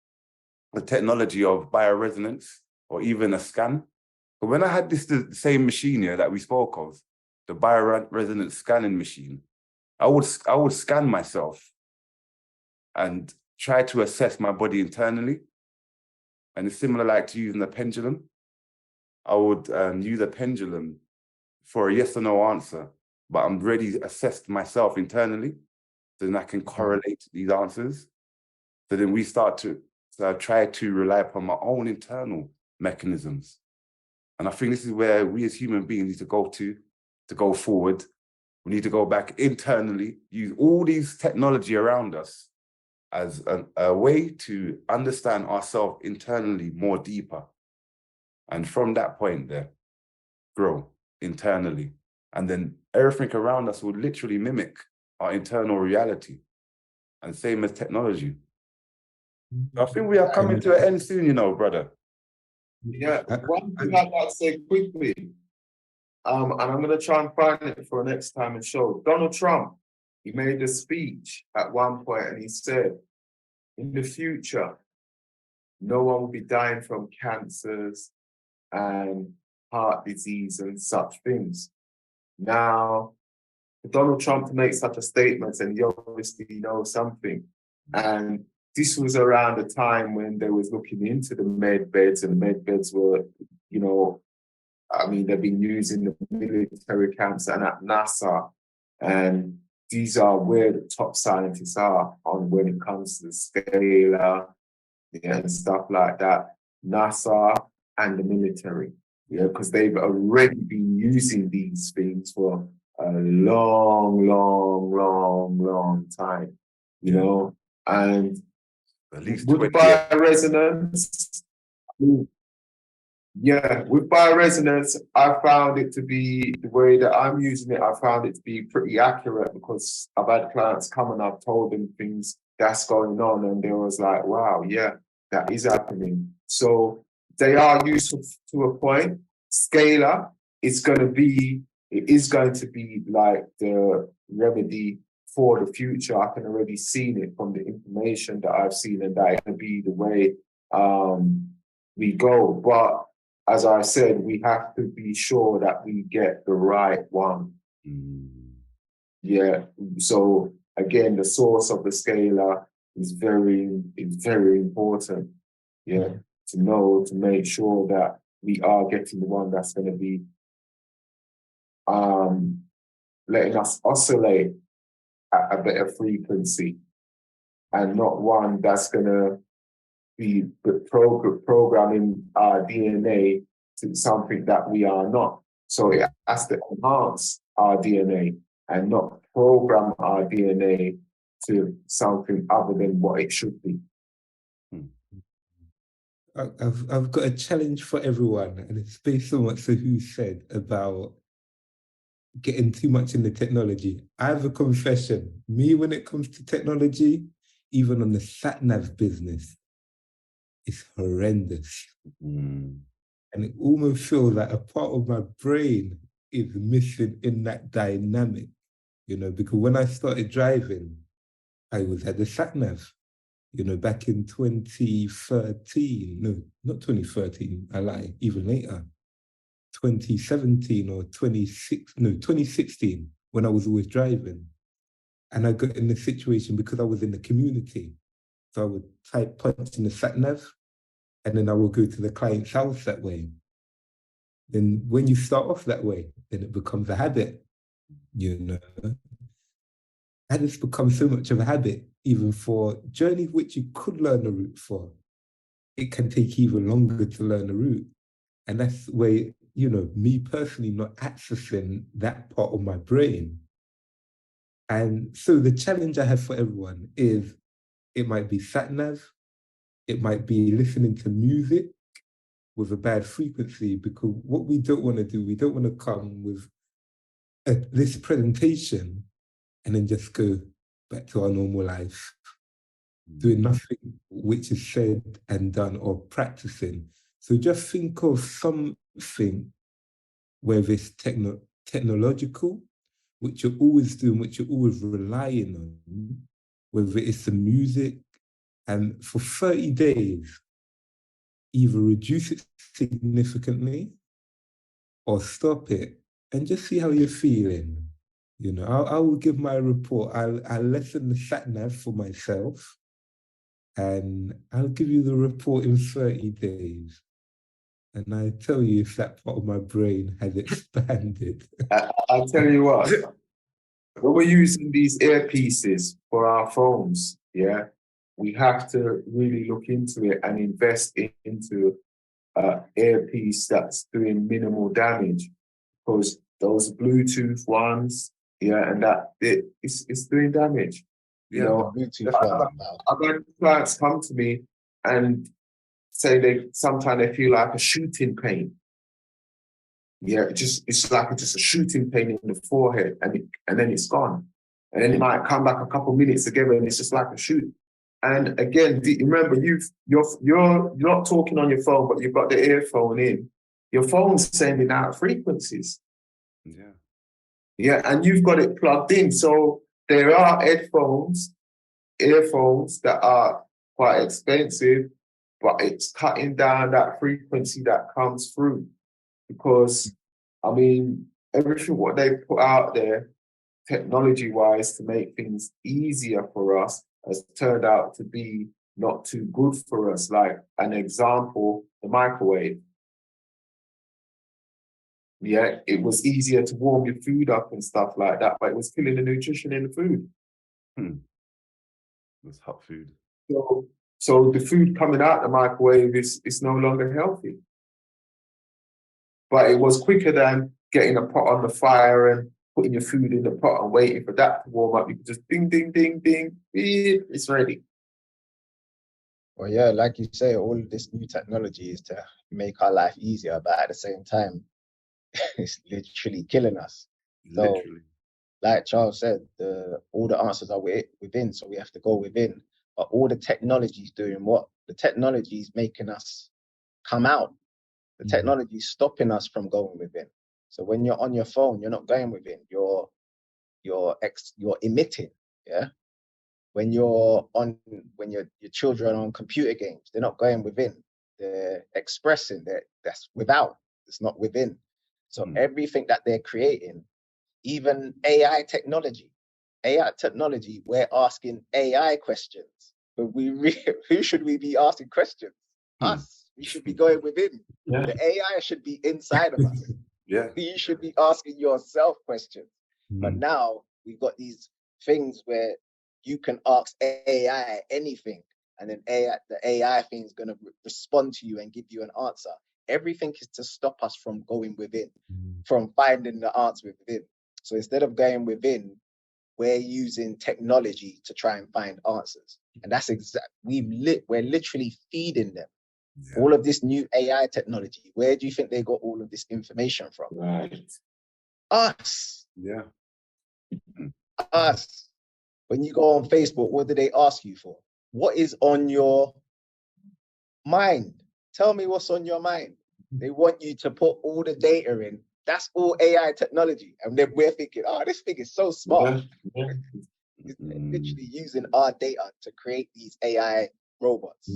the technology of bioresonance or even a scan. But when I had the same machine here that we spoke of, the bioresonance scanning machine, I would scan myself and try to assess my body internally. And it's similar like to using a pendulum. I would use a pendulum for a yes or no answer, but I'm already assessed myself internally. Then I can correlate these answers. So then I try to rely upon my own internal mechanisms. And I think this is where we as human beings need to go forward. We need to go back internally, use all these technology around us as a way to understand ourselves internally more deeper. And from that point there, grow internally. And then everything around us will literally mimic our internal reality. And same as technology. I think we are coming to an end soon, you know, brother. Yeah, one thing I'd like to say quickly, and I'm going to try and find it for next time and show. Donald Trump, he made a speech at one point and he said, in the future, no one will be dying from cancers and heart disease and such things. Now, for Donald Trump to make such a statement, and he obviously knows something. And this was around the time when they was looking into the med beds, and the med beds were, you know, I mean, they've been using the military camps and at NASA. And these are where the top scientists are on when it comes to the scalar and stuff like that. NASA and the military, because they've already been using these things for a long, long, long, long time, you know, and At least with 20 bioresonance, with bioresonance, I found it to be, the way that I'm using it, I found it to be pretty accurate, because I've had clients come and I've told them things that's going on, and they was like, wow, yeah, that is happening. So they are useful to a point. Scalar is going to be like the remedy for the future. I can already see it from the information that I've seen, and that can be the way we go. But as I said, we have to be sure that we get the right one. Yeah. So again, the source of the scalar is very important. Yeah. To know, to make sure that we are getting the one that's going to be letting us oscillate at a better frequency, and not one that's going to be programming our DNA to something that we are not. So it has to enhance our DNA and not program our DNA to something other than what it should be. I've got a challenge for everyone, and it's based on what Sahu said about getting too much in the technology. I have a confession. Me, when it comes to technology, even on the sat-nav business, it's horrendous. And it almost feels like a part of my brain is missing in that dynamic, you know, because when I started driving, I was at the sat-nav, you know, back in 2013. No, not 2013, I lie, even later. 2017 or 2016, when I was always driving. And I got in the situation because I was in the community. So I would type punch in the sat-nav, and then I will go to the client's house that way. Then when you start off that way, then it becomes a habit, you know. And it's become so much of a habit, even for journeys which you could learn the route for. It can take even longer to learn the route. And that's where, you know, me personally not accessing that part of my brain. And so the challenge I have for everyone is, it might be sat-nav, it might be listening to music with a bad frequency, because what we don't want to do, we don't want to come with this presentation and then just go back to our normal life, doing nothing which is said and done or practicing. So just think of something, whether it's technological, which you're always doing, which you're always relying on, whether it's the music, and for 30 days, either reduce it significantly or stop it and just see how you're feeling. You know, I will give my report. I'll lessen the sat nav for myself, and I'll give you the report in 30 days. And I tell you if that part of my brain has expanded. I'll tell you what, when we're using these earpieces for our phones, yeah, we have to really look into it and invest into an earpiece that's doing minimal damage, because those Bluetooth ones, yeah, and it's doing damage. You know, Bluetooth ones, I've had clients come to me and say sometimes they feel like a shooting pain. Yeah, it's like just a shooting pain in the forehead, and then it's gone. And then it might come back a couple of minutes again, and it's just like a shoot. And again, remember, you're not talking on your phone, but you've got the earphone in. Your phone's sending out frequencies. Yeah. Yeah, and you've got it plugged in. So there are earphones that are quite expensive, but it's cutting down that frequency that comes through. Because, I mean, everything what they put out there, technology-wise, to make things easier for us, has turned out to be not too good for us. Like an example, the microwave. Yeah, it was easier to warm your food up and stuff like that, but it was killing the nutrition in the food. That's hot food. So the food coming out the microwave is no longer healthy. But it was quicker than getting a pot on the fire and putting your food in the pot and waiting for that to warm up. You could just ding, ding, ding, ding, beep, it's ready. Well, yeah, like you say, all of this new technology is to make our life easier, but at the same time, it's literally killing us. Literally. So, like Charles said, all the answers are within, so we have to go within. But all the technology is doing what? The technology is making us come out. The technology is stopping us from going within. So when you're on your phone, you're not going within. You're emitting. Yeah. When your children are on computer games, they're not going within. They're expressing. That's without. It's not within. So everything that they're creating, even AI technology, we're asking AI questions. But who should we be asking questions? Us. We should be going within. Yeah. The AI should be inside of us. Yeah. You should be asking yourself questions. But now we've got these things where you can ask AI anything, and then the AI thing is going to respond to you and give you an answer. Everything is to stop us from going within, from finding the answer within. So instead of going within, we're using technology to try and find answers. And that's we're literally feeding them. Yeah. All of this new AI technology. Where do you think they got all of this information from? Right. Us. Yeah. Us. When you go on Facebook, what do they ask you for? What is on your mind? Tell me what's on your mind. They want you to put all the data in. That's all AI technology. And then we're thinking, oh, this thing is so smart. Yeah. It's literally using our data to create these AI robots.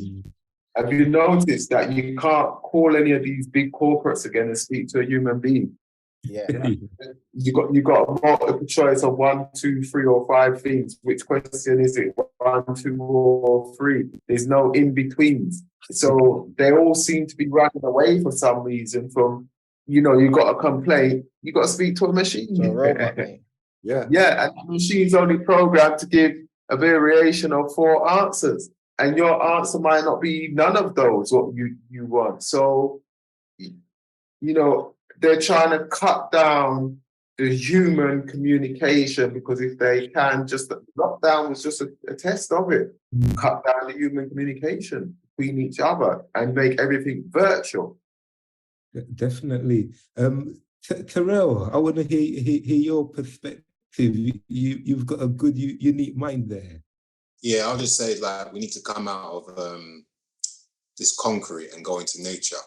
Have you noticed that you can't call any of these big corporates again and speak to a human being? Yeah. You got a multiple choice of 1, 2, 3, or 5 things. Which question is it? 1, 2, or 3? There's no in betweens. So they all seem to be running away for some reason from, you got a complaint, you got to speak to a machine. To a robot, mate. Yeah. Yeah, and the machine's only programmed to give a variation of 4 answers. And your answer might not be none of those what you want. So, they're trying to cut down the human communication, because if they can, just lockdown was just a test of it. Cut down the human communication between each other and make everything virtual. Definitely. Terrell, I want to hear your perspective. You've got a good, unique mind there. Yeah, I'll just say, we need to come out of this concrete and go into nature.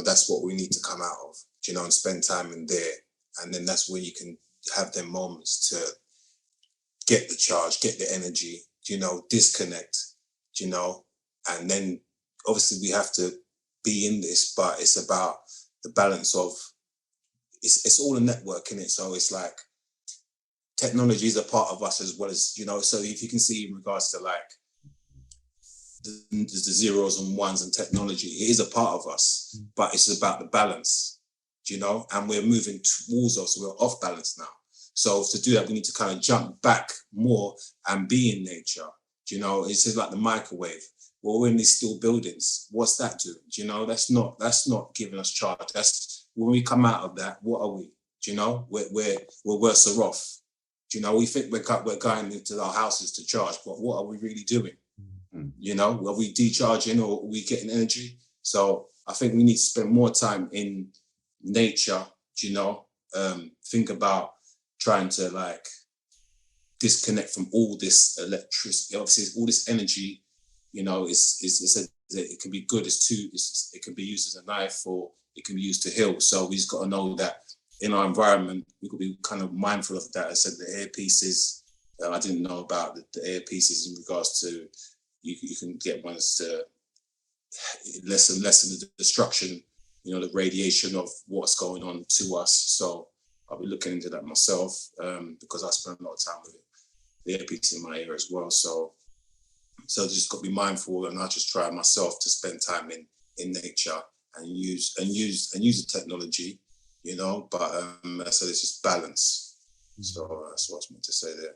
That's what we need to come out of, and spend time in there. And then that's where you can have them moments to get the charge, get the energy, disconnect, and then obviously we have to be in this, but it's about the balance of, it's all a network, in it. So it's like technology is a part of us as well as, so if you can see in regards to like the zeros and ones and technology, it is a part of us, but it's about the balance, and we're moving towards us, we're off balance now. So to do that, we need to kind of jump back more and be in nature. It's just like the microwave. Well, we're in these steel buildings. What's that doing? That's not giving us charge. That's when we come out of that. What are we? We're worse off. We think we're going into our houses to charge, but what are we really doing? Are we decharging or are we getting energy? So I think we need to spend more time in nature. Think about trying to like disconnect from all this electricity, obviously all this energy, it can be good it can be used as a knife or it can be used to heal. So we just got to know that in our environment, we could be kind of mindful of that. I said the earpieces, I didn't know about the earpieces in regards to, you can get ones to lessen the destruction, the radiation of what's going on to us. So I'll be looking into that myself because I spend a lot of time with the earpiece in my ear as well. So just got to be mindful, and I just try myself to spend time in nature and use the technology, but so there's just balance. So that's what I was meant to say there.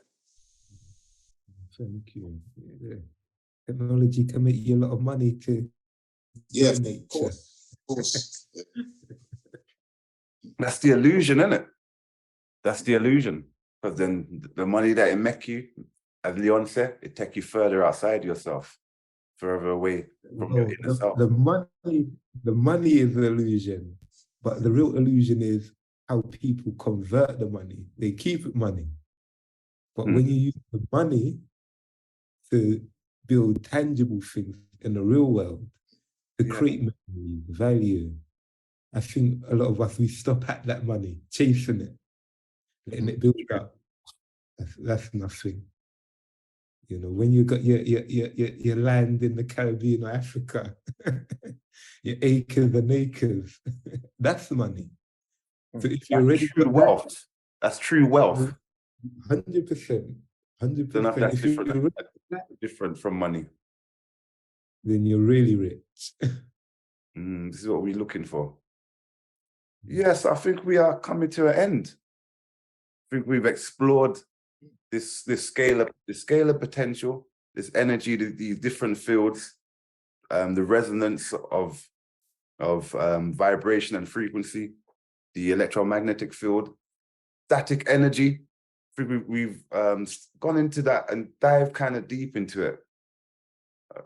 Thank you. Yeah. Technology can make you a lot of money to nature. Of course. Yeah. That's the illusion, isn't it? That's the illusion. Because then the money that it make you, as Leon said, it take you further outside yourself, further away from your inner self. The money is the illusion, but the real illusion is how people convert the money. They keep it money. But when you use the money to build tangible things in the real world, to create memory, value, I think a lot of us, we stop at that money, chasing it, letting it build up. That's nothing. When you got your land in the Caribbean or Africa, your acres and acres, that's money. So if you're ready for wealth, that's true wealth. 100%. 100%. Don't know if that's different from money. Then you're really rich. This is what we're looking for. Yes, I think we are coming to an end. I think we've explored this scale of potential, this energy, these different fields, the resonance of vibration and frequency, the electromagnetic field, static energy. I think we've gone into that and dived kind of deep into it.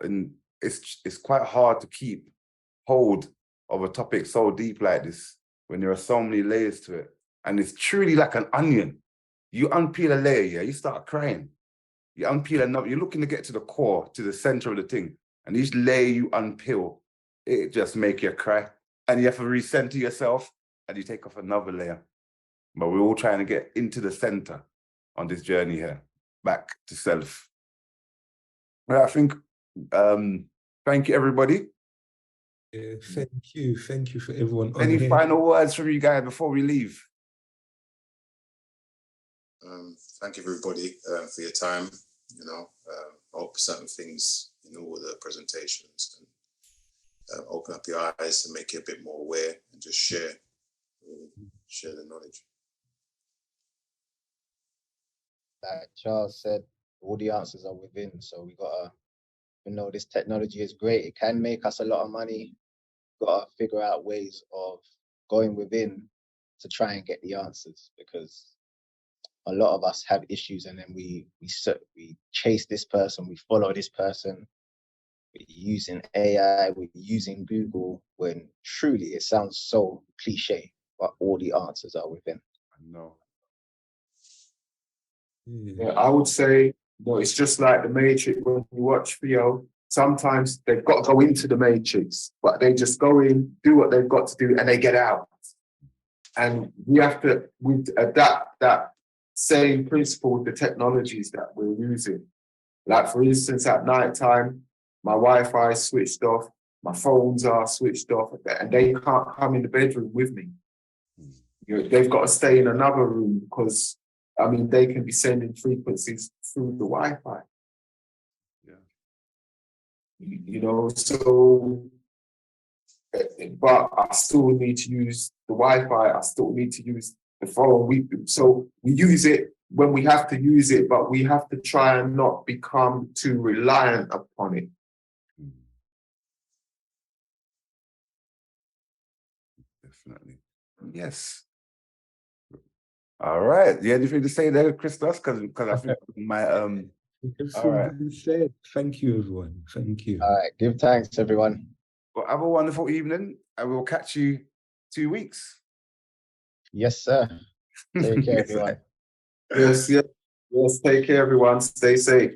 And it's quite hard to keep hold of a topic so deep like this when there are so many layers to it. And it's truly like an onion. You unpeel a layer, you start crying. You unpeel another, you're looking to get to the core, to the center of the thing. And each layer you unpeel, it just make you cry. And you have to recenter yourself and you take off another layer. But we're all trying to get into the center on this journey here, back to self. Well, I think, thank you, everybody. Yeah, thank you for everyone. Any final words from you guys before we leave? Thank you, everybody, for your time. I hope certain things in all the presentations and open up your eyes and make you a bit more aware and just share the knowledge. Like Charles said, all the answers are within. So we gotta, this technology is great. It can make us a lot of money. Gotta figure out ways of going within to try and get the answers, because a lot of us have issues, and then we chase this person, we follow this person, we're using AI, we're using Google, when truly it sounds so cliche, but all the answers are within. I know. Yeah, I would say, it's just like the Matrix. When you watch Theo, sometimes they've got to go into the Matrix, but they just go in, do what they've got to do, and they get out. And we have to adapt that same principle with the technologies that we're using. Like for instance, at night time, my Wi-Fi is switched off, my phones are switched off, and they can't come in the bedroom with me. You know, they've got to stay in another room because, I mean, they can be sending frequencies through the Wi-Fi. Yeah. You know, so, but I still need to use the Wi-Fi. I still need to use the phone. We use it when we have to use it, but we have to try and not become too reliant upon it. Definitely. Yes. All right. You had anything to say there, Christos? Because I think my All right. Said. Thank you, everyone. Thank you. All right. Give thanks, everyone. Well, have a wonderful evening, and we'll catch you 2 weeks. Yes, sir. Take care, everyone. Yes. Take care, everyone. Stay safe.